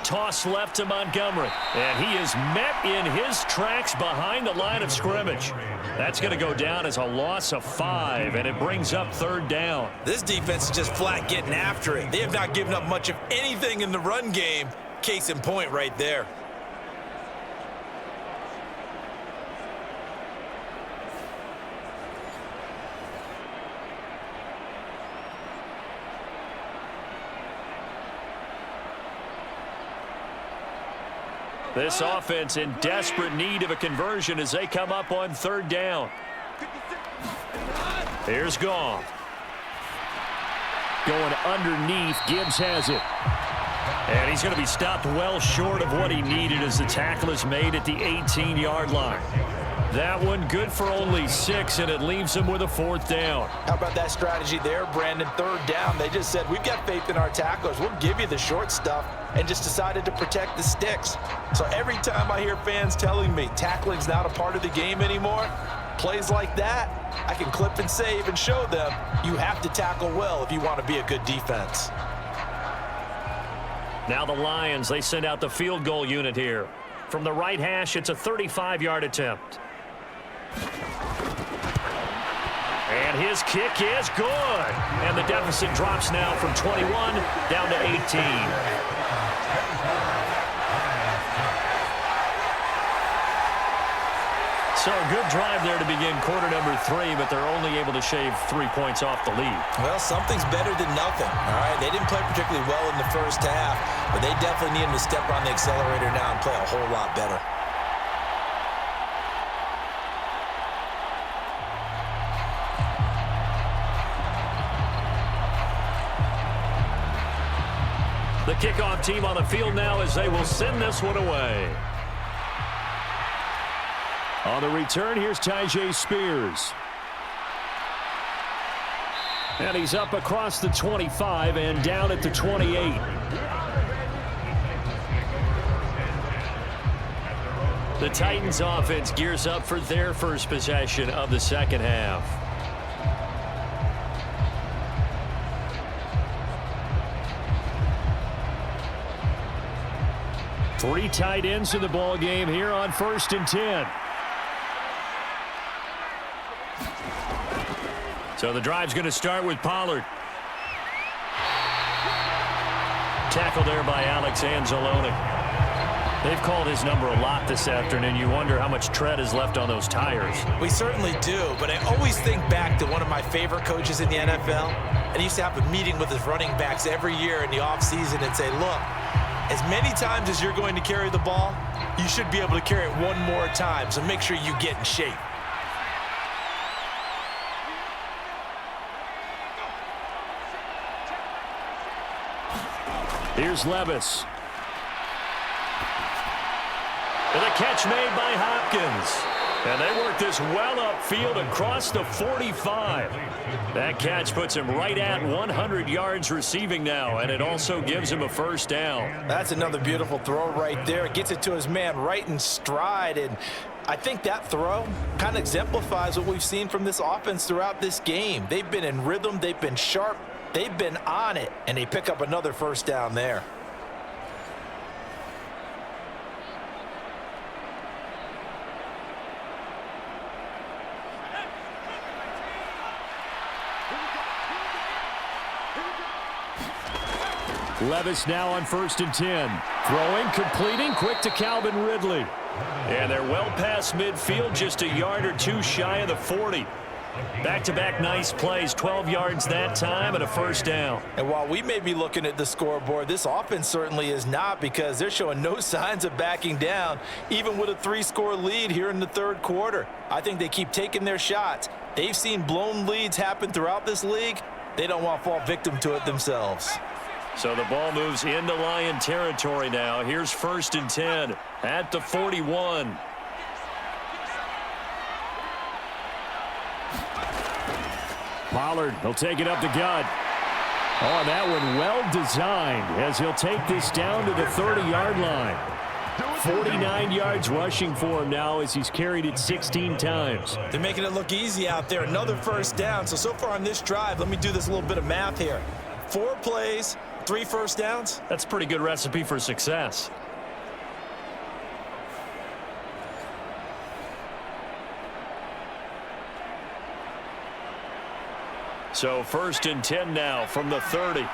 Toss left to Montgomery, and he is met in his tracks behind the line of scrimmage. That's going to go down as a loss of 5, and it brings up 3rd down. This defense is just flat getting after it. They have not given up much of anything in the run game. Case in point right there. This offense in desperate need of a conversion as they come up on third down. Here's Goff. Going underneath, Gibbs has it. And he's going to be stopped well short of what he needed as the tackle is made at the 18-yard line. That one good for only 6, and it leaves him with a 4th down. How about that strategy there, Brandon? Third down, they just said, we've got faith in our tacklers. We'll give you the short stuff, and just decided to protect the sticks. So every time I hear fans telling me tackling's not a part of the game anymore, plays like that, I can clip and save and show them you have to tackle well if you want to be a good defense. Now the Lions, they send out the field goal unit here. From the right hash, it's a 35-yard attempt. And his kick is good. And the deficit drops now from 21 down to 18. So a good drive there to begin quarter number 3, but they're only able to shave 3 points off the lead. Well, something's better than nothing, all right? They didn't play particularly well in the first half, but they definitely need them to step on the accelerator now and play a whole lot better. The kickoff team on the field now as they will send this one away. On the return, here's Tyjae Spears. And he's up across the 25 and down at the 28. The Titans offense gears up for their first possession of the second half. Three tight ends in the ball game here on 1st and 10. So the drive's going to start with Pollard. Tackle there by Alex Anzalone. They've called his number a lot this afternoon. You wonder how much tread is left on those tires. We certainly do, but I always think back to one of my favorite coaches in the NFL. And he used to have a meeting with his running backs every year in the offseason and say, look, as many times as you're going to carry the ball, you should be able to carry it one more time, so make sure you get in shape. Here's Levis. And a catch made by Hopkins. And they work this well upfield across the 45. That catch puts him right at 100 yards receiving now, and it also gives him a 1st down. That's another beautiful throw right there. It gets it to his man right in stride, and I think that throw kind of exemplifies what we've seen from this offense throughout this game. They've been in rhythm, they've been sharp, they've been on it, and they pick up another 1st down there. Levis now on 1st and 10. Throwing, completing, quick to Calvin Ridley. And they're well past midfield, just a yard or two shy of the 40. Back-to-back nice plays, 12 yards that time and a 1st down. And while we may be looking at the scoreboard, this offense certainly is not, because they're showing no signs of backing down, even with a 3-score lead here in the 3rd quarter. I think they keep taking their shots. They've seen blown leads happen throughout this league. They don't want to fall victim to it themselves. So the ball moves into Lion territory now. Here's 1st and 10 at the 41. Pollard, he'll take it up the gut. Oh, that one well designed as he'll take this down to the 30-yard line. 49 yards rushing for him now as he's carried it 16 times. They're making it look easy out there. Another 1st down. So far on this drive, let me do this little bit of math here. 4 plays, 3 1st downs. That's a pretty good recipe for success. So 1st and 10 now from the 30.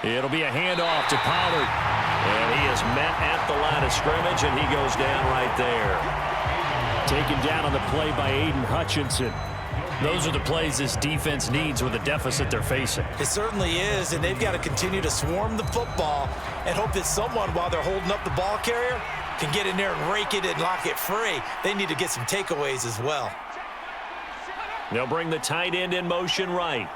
It'll be a handoff to Pollard. And he is met at the line of scrimmage, and he goes down right there. Taken down on the play by Aiden Hutchinson. Those are the plays this defense needs with the deficit they're facing. It certainly is, and they've got to continue to swarm the football and hope that someone, while they're holding up the ball carrier, can get in there and rake it and lock it free. They need to get some takeaways as well. They'll bring the tight end in motion right.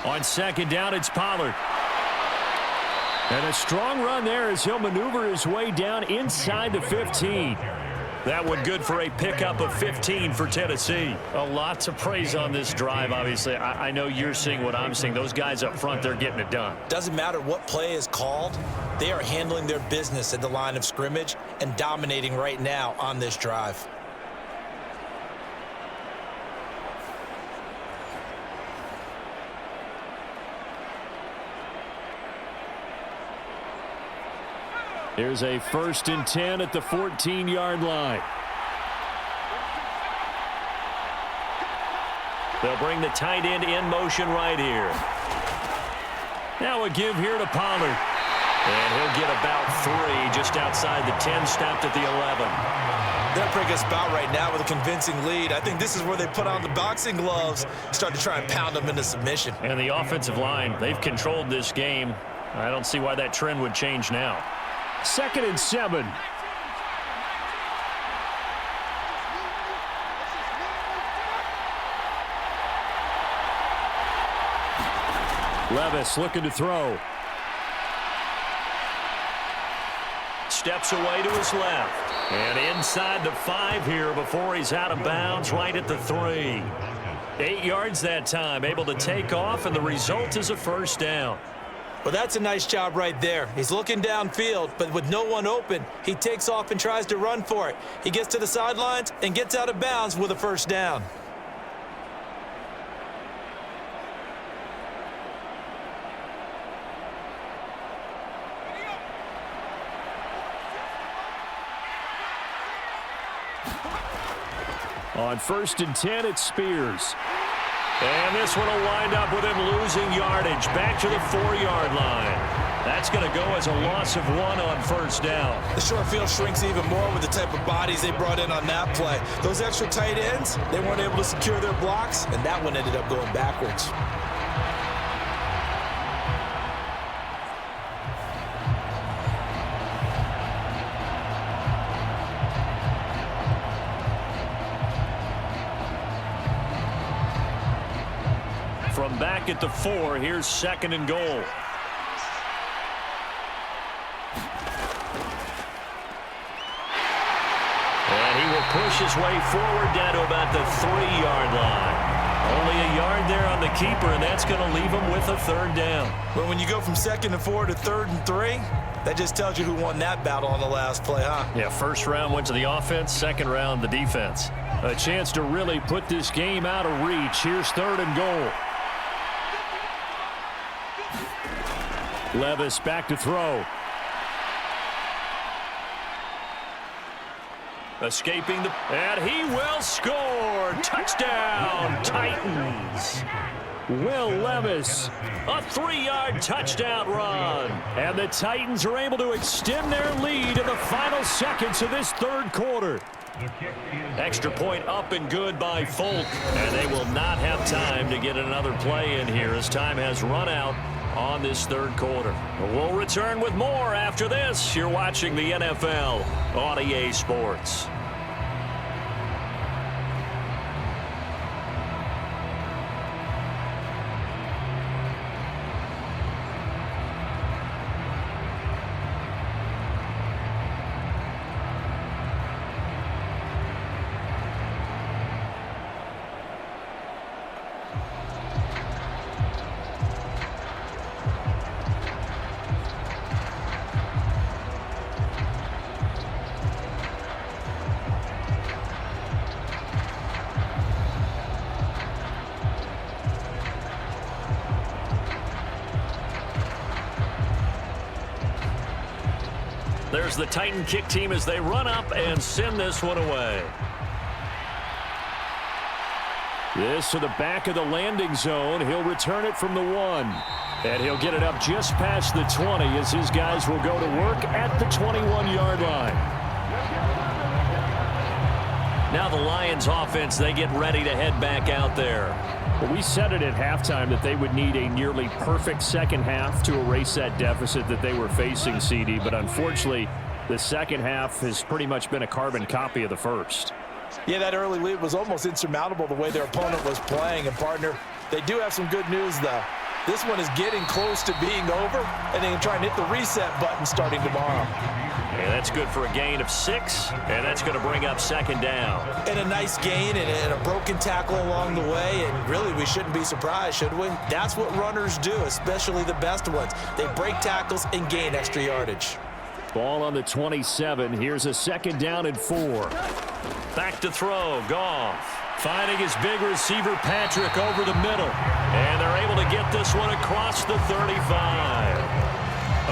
On second down, it's Pollard. And a strong run there as he'll maneuver his way down inside the 15. That one good for a pickup of 15 for Tennessee. A lot to praise on this drive, obviously. I know you're seeing what I'm seeing. Those guys up front, they're getting it done. Doesn't matter what play is called. They are handling their business at the line of scrimmage and dominating right now on this drive. Here's a 1st and 10 at the 14-yard line. They'll bring the tight end in motion right here. Now a give here to Pollard. And he'll get about 3 just outside the 10, stopped at the 11. They're bringing us about right now with a convincing lead. I think this is where they put on the boxing gloves, start to try and pound them into submission. And the offensive line, they've controlled this game. I don't see why that trend would change now. 2nd and 7. Levis looking to throw. Steps away to his left. And inside the 5 here before he's out of bounds, right at the 3. 8 yards that time, able to take off, and the result is a 1st down. Well, that's a nice job right there. He's looking downfield, but with no one open, he takes off and tries to run for it. He gets to the sidelines and gets out of bounds with a 1st down. On 1st and 10, it's Spears. And this one will wind up with him losing yardage back to the 4-yard line. That's going to go as a loss of 1 on 1st down. The short field shrinks even more with the type of bodies they brought in on that play. Those extra tight ends, they weren't able to secure their blocks, and that one ended up going backwards. From back at the 4, here's 2nd and goal. And he will push his way forward down to about the 3-yard line. Only a yard there on the keeper, and that's going to leave him with a 3rd down. But when you go from 2nd and 4 to 3rd and 3, that just tells you who won that battle on the last play, huh? Yeah, 1st round went to the offense, 2nd round the defense. A chance to really put this game out of reach. Here's 3rd and goal. Levis back to throw. Escaping the... And he will score! Touchdown, Titans! Will Levis, a 3-yard touchdown run. And the Titans are able to extend their lead in the final seconds of this 3rd quarter. Extra point up and good by Folk. And they will not have time to get another play in here as time has run out on this 3rd quarter. We'll return with more after this. You're watching the NFL on EA Sports. There's the Titan kick team as they run up and send this one away. This to the back of the landing zone. He'll return it from the 1. And he'll get it up just past the 20 as his guys will go to work at the 21-yard line. Now the Lions offense, they get ready to head back out there. Well, we said it at halftime that they would need a nearly perfect second half to erase that deficit that they were facing, CD. But unfortunately, the second half has pretty much been a carbon copy of the first. Yeah, that early lead was almost insurmountable the way their opponent was playing. And, partner, they do have some good news, though. This one is getting close to being over, and they can try and hit the reset button starting tomorrow. And that's good for a gain of 6, and that's going to bring up second down. And a nice gain and a broken tackle along the way, and really we shouldn't be surprised, should we? That's what runners do, especially the best ones. They break tackles and gain extra yardage. Ball on the 27. Here's a second down and 4. Back to throw. Goff finding his big receiver Patrick over the middle. And they're able to get this one across the 35.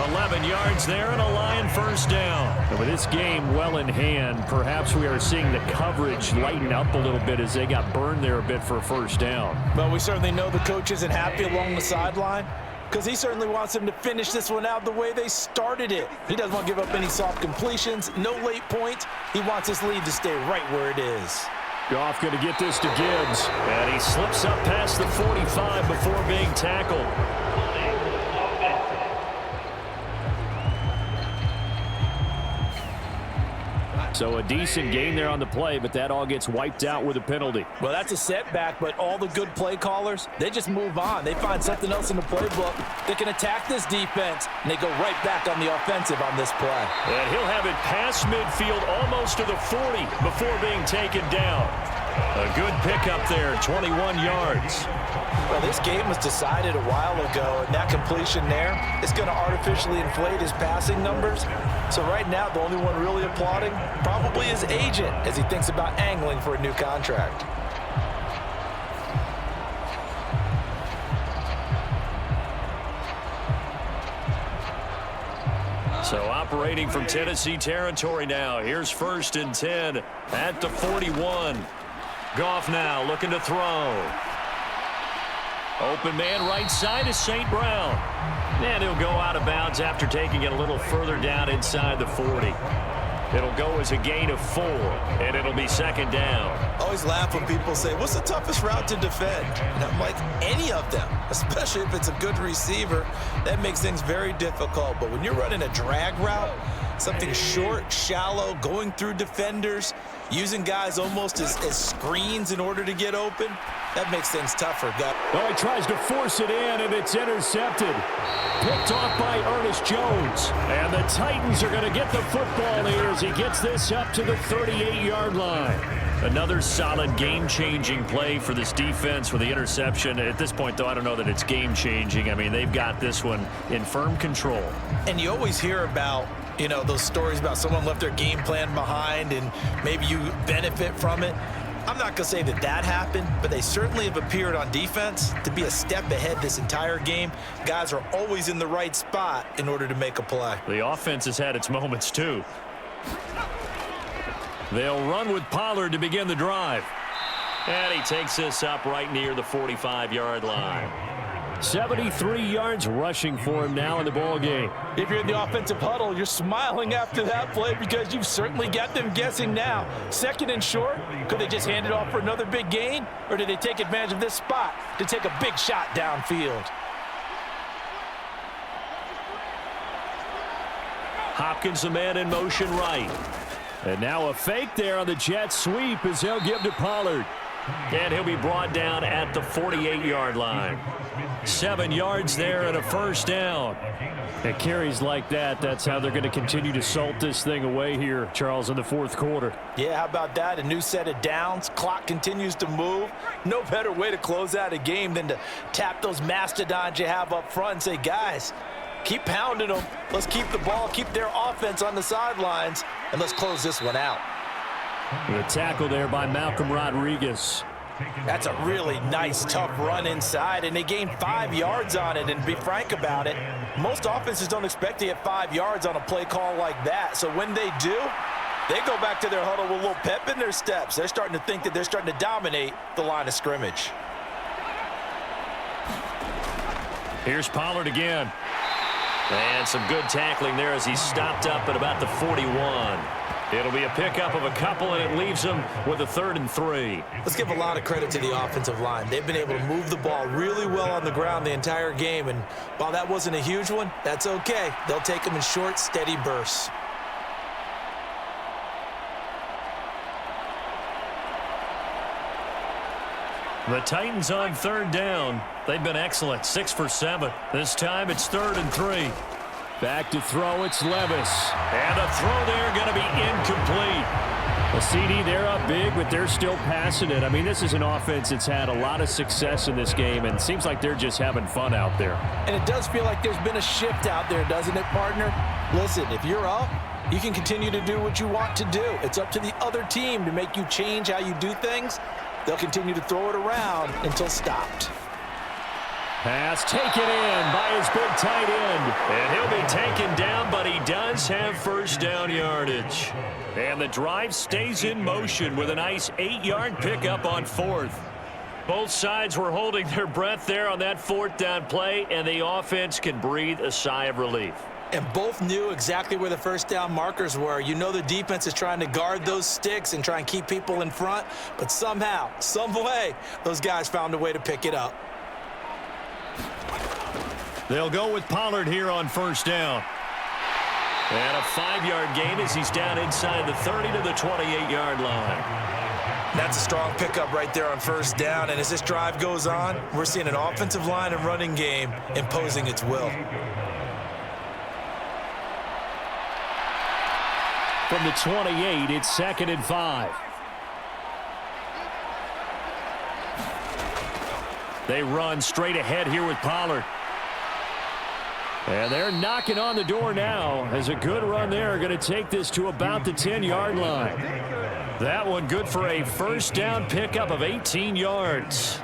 11 yards there and a Lion first down. And with this game well in hand, perhaps we are seeing the coverage lighten up a little bit as they got burned there a bit for a first down. Well, we certainly know the coach isn't happy along the sideline, because he certainly wants them to finish this one out the way they started it. He doesn't want to give up any soft completions, no late points. He wants his lead to stay right where it is. Goff going to get this to Gibbs, and he slips up past the 45 before being tackled. So a decent gain there on the play, but that all gets wiped out with a penalty. Well, that's a setback, but all the good play callers, they just move on. They find something else in the playbook. They can attack this defense, and they go right back on the offensive on this play. And he'll have it past midfield almost to the 40 before being taken down. A good pickup there, 21 yards. Well, this game was decided a while ago, and that completion there is going to artificially inflate his passing numbers. So right now, the only one really applauding probably his agent as he thinks about angling for a new contract. So operating from Tennessee territory now. Here's 1st and 10 at the 41. Goff now looking to throw. Open man right side is St. Brown. And he'll go out of bounds after taking it a little further down inside the 40. It'll go as a gain of 4, and it'll be second down. I always laugh when people say, what's the toughest route to defend? And I'm like, any of them, especially if it's a good receiver. That makes things very difficult. But when you're running a drag route, something short, shallow, going through defenders, using guys almost as screens in order to get open, that makes things tougher. Oh, he tries to force it in, and it's intercepted. Picked off by Ernest Jones. And the Titans are going to get the football here as he gets this up to the 38-yard line. Another solid game-changing play for this defense with the interception. At this point, though, I don't know that it's game-changing. I mean, they've got this one in firm control. And you always hear about, you know, those stories about someone left their game plan behind and maybe you benefit from it. I'm not going to say that that happened, but they certainly have appeared on defense to be a step ahead this entire game. Guys are always in the right spot in order to make a play. The offense has had its moments, too. They'll run with Pollard to begin the drive. And he takes this up right near the 45-yard line. 73 yards rushing for him now in the ball game. If you're in the offensive huddle, you're smiling after that play because you've certainly got them guessing now. 2nd and short, could they just hand it off for another big gain? Or did they take advantage of this spot to take a big shot downfield? Hopkins, the man in motion right. And now a fake there on the jet sweep as they'll give to Pollard. And he'll be brought down at the 48-yard line. 7 yards there and a first down. At carries like that, that's how they're going to continue to salt this thing away here, Charles, in the 4th quarter. Yeah, how about that? A new set of downs. Clock continues to move. No better way to close out a game than to tap those mastodons you have up front and say, guys, keep pounding them. Let's keep the ball, keep their offense on the sidelines, and let's close this one out. The tackle there by Malcolm Rodriguez. That's a really nice, tough run inside, and they gained 5 yards on it. And to be frank about it, most offenses don't expect to get 5 yards on a play call like that. So when they do, they go back to their huddle with a little pep in their steps. They're starting to think that they're starting to dominate the line of scrimmage. Here's Pollard again. And some good tackling there as he stopped up at about the 41. It'll be a pickup of a couple, and it leaves them with a 3rd and 3. Let's give a lot of credit to the offensive line. They've been able to move the ball really well on the ground the entire game, and while that wasn't a huge one, that's okay. They'll take them in short, steady bursts. The Titans on 3rd down. They've been excellent, 6 for 7. This time it's 3rd and 3. Back to throw, it's Levis. And a throw there going to be incomplete. The CD, they're up big, but they're still passing it. I mean, this is an offense that's had a lot of success in this game, and it seems like they're just having fun out there. And it does feel like there's been a shift out there, doesn't it, partner? Listen, if you're up, you can continue to do what you want to do. It's up to the other team to make you change how you do things. They'll continue to throw it around until stopped. Pass taken in by his big tight end. And he'll be taken down, but he does have 1st down yardage. And the drive stays in motion with a nice 8-yard pickup on 4th. Both sides were holding their breath there on that 4th down play, and the offense can breathe a sigh of relief. And both knew exactly where the 1st down markers were. You know the defense is trying to guard those sticks and try and keep people in front, but somehow, some way, those guys found a way to pick it up. They'll go with Pollard here on 1st down. And a 5-yard gain as he's down inside the 30 to the 28-yard line. That's a strong pickup right there on 1st down, and as this drive goes on, we're seeing an offensive line and running game imposing its will. From the 28, it's 2nd and 5. They run straight ahead here with Pollard. And they're knocking on the door now as a good run there. Going to take this to about the 10-yard line. That one good for a 1st down pickup of 18 yards.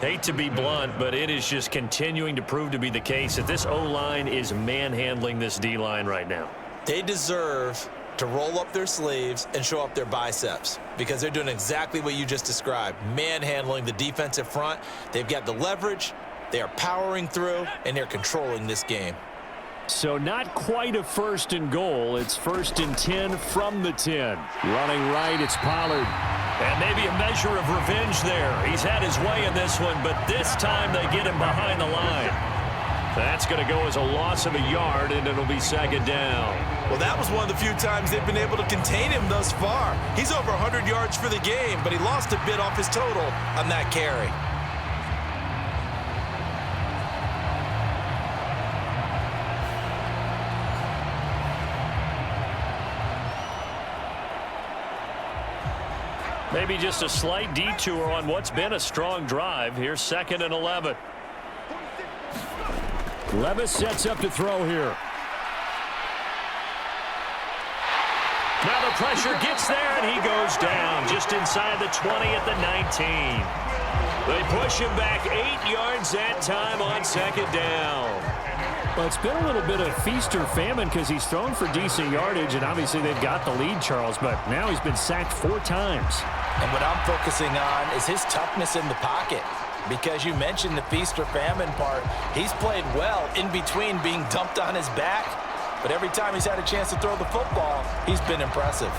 Hate to be blunt, but it is just continuing to prove to be the case that this O-line is manhandling this D-line right now. They deserve to roll up their sleeves and show up their biceps because they're doing exactly what you just described, manhandling the defensive front. They've got the leverage, they are powering through, and they're controlling this game. So not quite a 1st and goal. It's 1st and 10 from the 10. Running right, it's Pollard. And maybe a measure of revenge there. He's had his way in this one, but this time they get him behind the line. That's going to go as a loss of a yard, and it'll be 2nd down. Well, that was one of the few times they've been able to contain him thus far. He's over 100 yards for the game, but he lost a bit off his total on that carry. Maybe just a slight detour on what's been a strong drive. Here's 2nd and 11. Levis sets up to throw here. Now the pressure gets there, and he goes down just inside the 20 at the 19. They push him back 8 yards that time on 2nd down. Well, it's been a little bit of feast or famine because he's thrown for decent yardage, and obviously they've got the lead, Charles, but now he's been sacked 4 times. And what I'm focusing on is his toughness in the pocket. Because you mentioned the feast or famine part, he's played well in between being dumped on his back. But every time he's had a chance to throw the football, he's been impressive.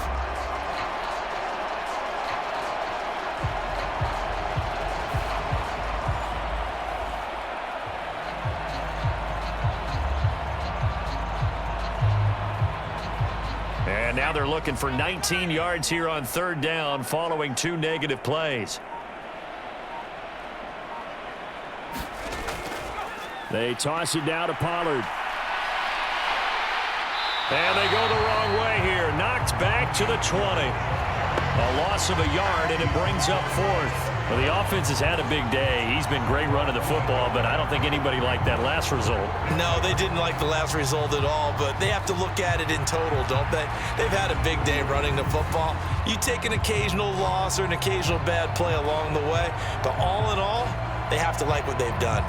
And now they're looking for 19 yards here on 3rd down following 2 negative plays. They toss it down to Pollard. And they go the wrong way here. Knocked back to the 20. A loss of a yard, and it brings up 4th. Well, the offense has had a big day. He's been great running the football, but I don't think anybody liked that last result. No, they didn't like the last result at all, but they have to look at it in total, don't they? They've had a big day running the football. You take an occasional loss or an occasional bad play along the way, but all in all, they have to like what they've done.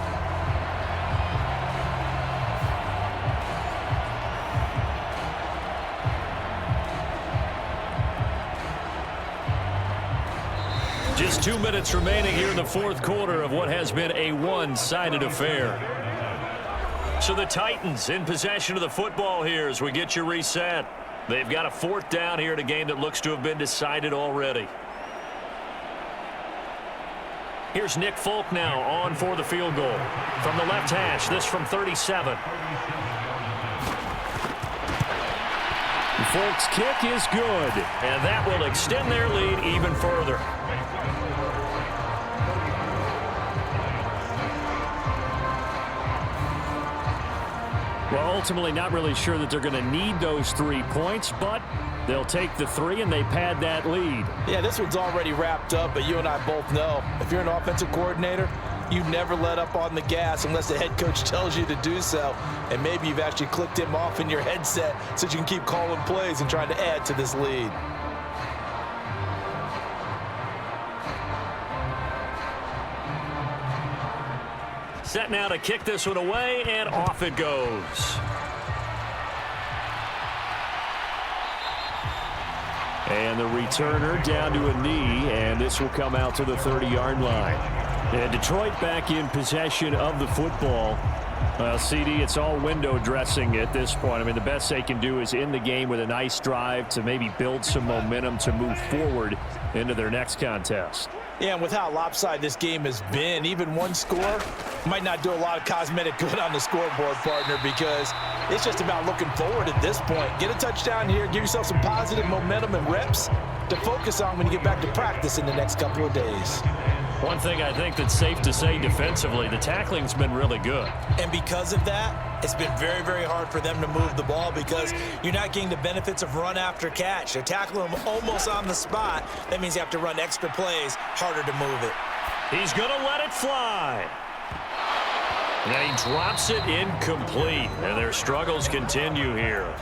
Just 2 minutes remaining here in the 4th quarter of what has been a one-sided affair. So the Titans in possession of the football here as we get you reset. They've got a 4th down here in a game that looks to have been decided already. Here's Nick Folk now on for the field goal. From the left hash, this from 37. Folk's kick is good, and that will extend their lead even further. Well, ultimately not really sure that they're going to need those 3 points, but they'll take the 3 and they pad that lead. Yeah, this one's already wrapped up, but you and I both know if you're an offensive coordinator, you never let up on the gas unless the head coach tells you to do so. And maybe you've actually clicked him off in your headset so you can keep calling plays and trying to add to this lead. Set now to kick this one away, and off it goes. And the returner down to a knee, and this will come out to the 30-yard line. And Detroit back in possession of the football. CD, it's all window dressing at this point. I mean, the best they can do is end the game with a nice drive to maybe build some momentum to move forward into their next contest. Yeah, and with how lopsided this game has been, even one score might not do a lot of cosmetic good on the scoreboard, partner, because it's just about looking forward at this point. Get a touchdown here, give yourself some positive momentum and reps to focus on when you get back to practice in the next couple of days. One thing I think that's safe to say defensively, the tackling's been really good. And because of that, it's been very, very hard for them to move the ball because you're not getting the benefits of run after catch. They're tackling them almost on the spot. That means you have to run extra plays, harder to move it. He's going to let it fly. And he drops it incomplete, and their struggles continue here.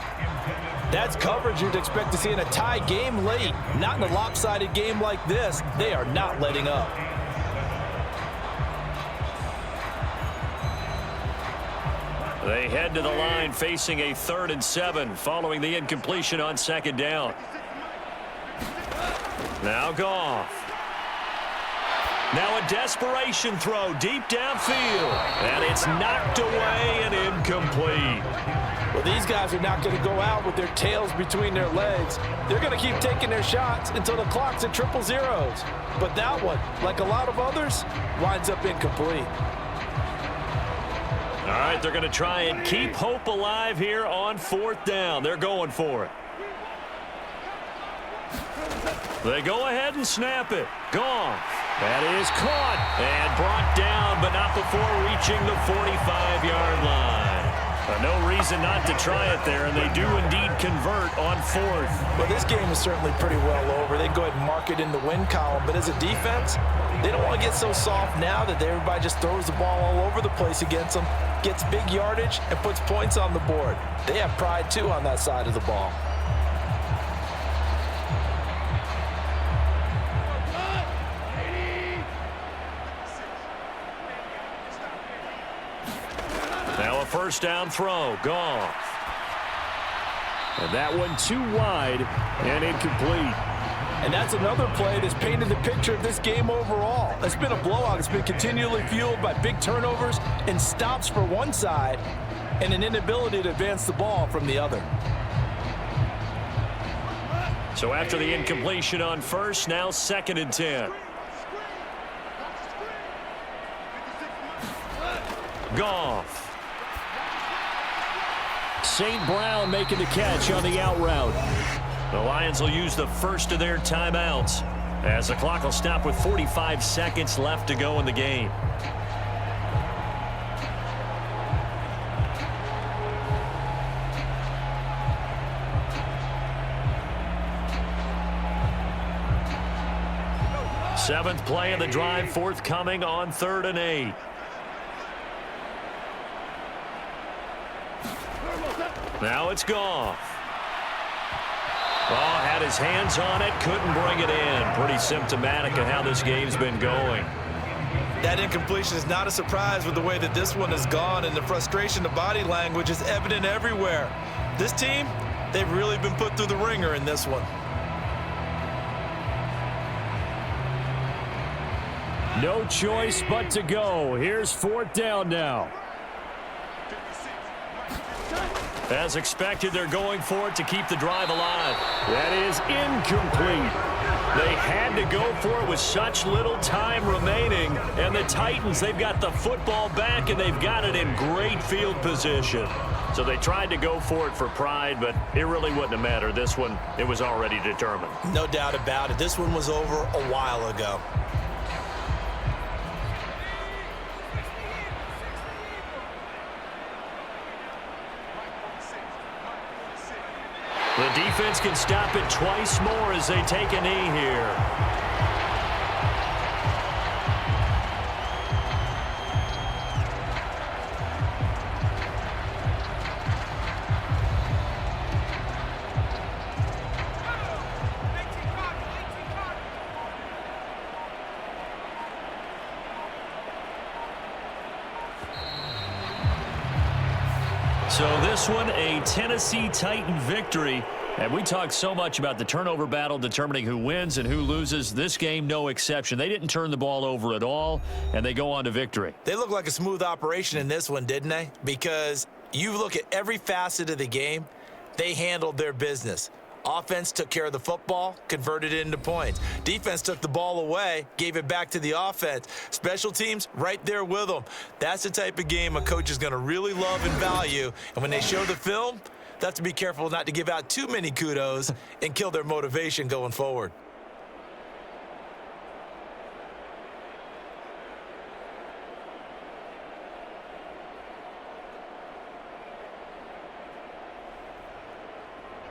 That's coverage you'd expect to see in a tie game late. Not in a lopsided game like this. They are not letting up. They head to the line facing a 3rd and 7 following the incompletion on 2nd down. Now Goff. Now a desperation throw deep downfield. And it's knocked away and incomplete. Well, these guys are not going to go out with their tails between their legs. They're going to keep taking their shots until the clock's at 000. But that one, like a lot of others, winds up incomplete. All right, they're going to try and keep hope alive here on 4th down. They're going for it. They go ahead and snap it. Gone. That is caught and brought down, but not before reaching the 45-yard line. No reason not to try it there, and they do indeed convert on 4th. Well, this game is certainly pretty well over. They can go ahead and mark it in the win column, but as a defense, they don't want to get so soft now that everybody just throws the ball all over the place against them, gets big yardage, and puts points on the board. They have pride, too, on that side of the ball. Now a 1st down throw. Goff. And that one too wide and incomplete. And that's another play that's painted the picture of this game overall. It's been a blowout. It's been continually fueled by big turnovers and stops for one side and an inability to advance the ball from the other. So after the incompletion on 1st, now 2nd and 10. Goff. St. Brown making the catch on the out route. The Lions will use the first of their timeouts as the clock will stop with 45 seconds left to go in the game. Seventh play of the drive forthcoming on 3rd and 8. Now it's Goff. Oh, had his hands on it, couldn't bring it in. Pretty symptomatic of how this game's been going. That incompletion is not a surprise with the way that this one has gone, and the frustration, the body language is evident everywhere. This team, they've really been put through the ringer in this one. No choice but to go. Here's 4th down now. As expected, they're going for it to keep the drive alive. That is incomplete. They had to go for it with such little time remaining. And the Titans, they've got the football back, and they've got it in great field position. So they tried to go for it for pride, but it really wouldn't have mattered. This one, it was already determined. No doubt about it. This one was over a while ago. The defense can stop it twice more as they take a knee here. So this one, a Tennessee Titan victory. And we talked so much about the turnover battle determining who wins and who loses. This game, no exception. They didn't turn the ball over at all, and they go on to victory. They look like a smooth operation in this one, didn't they? Because you look at every facet of the game, they handled their business. Offense took care of the football, converted it into points. Defense took the ball away, gave it back to the offense. Special teams, right there with them. That's the type of game a coach is going to really love and value. And when they show the film, they have to be careful not to give out too many kudos and kill their motivation going forward.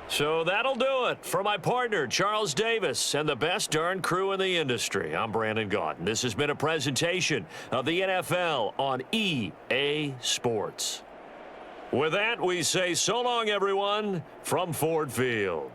So that'll do it. For my partner, Charles Davis, and the best darn crew in the industry, I'm Brandon Gaudin. This has been a presentation of the NFL on EA Sports. With that, we say so long, everyone, from Ford Field.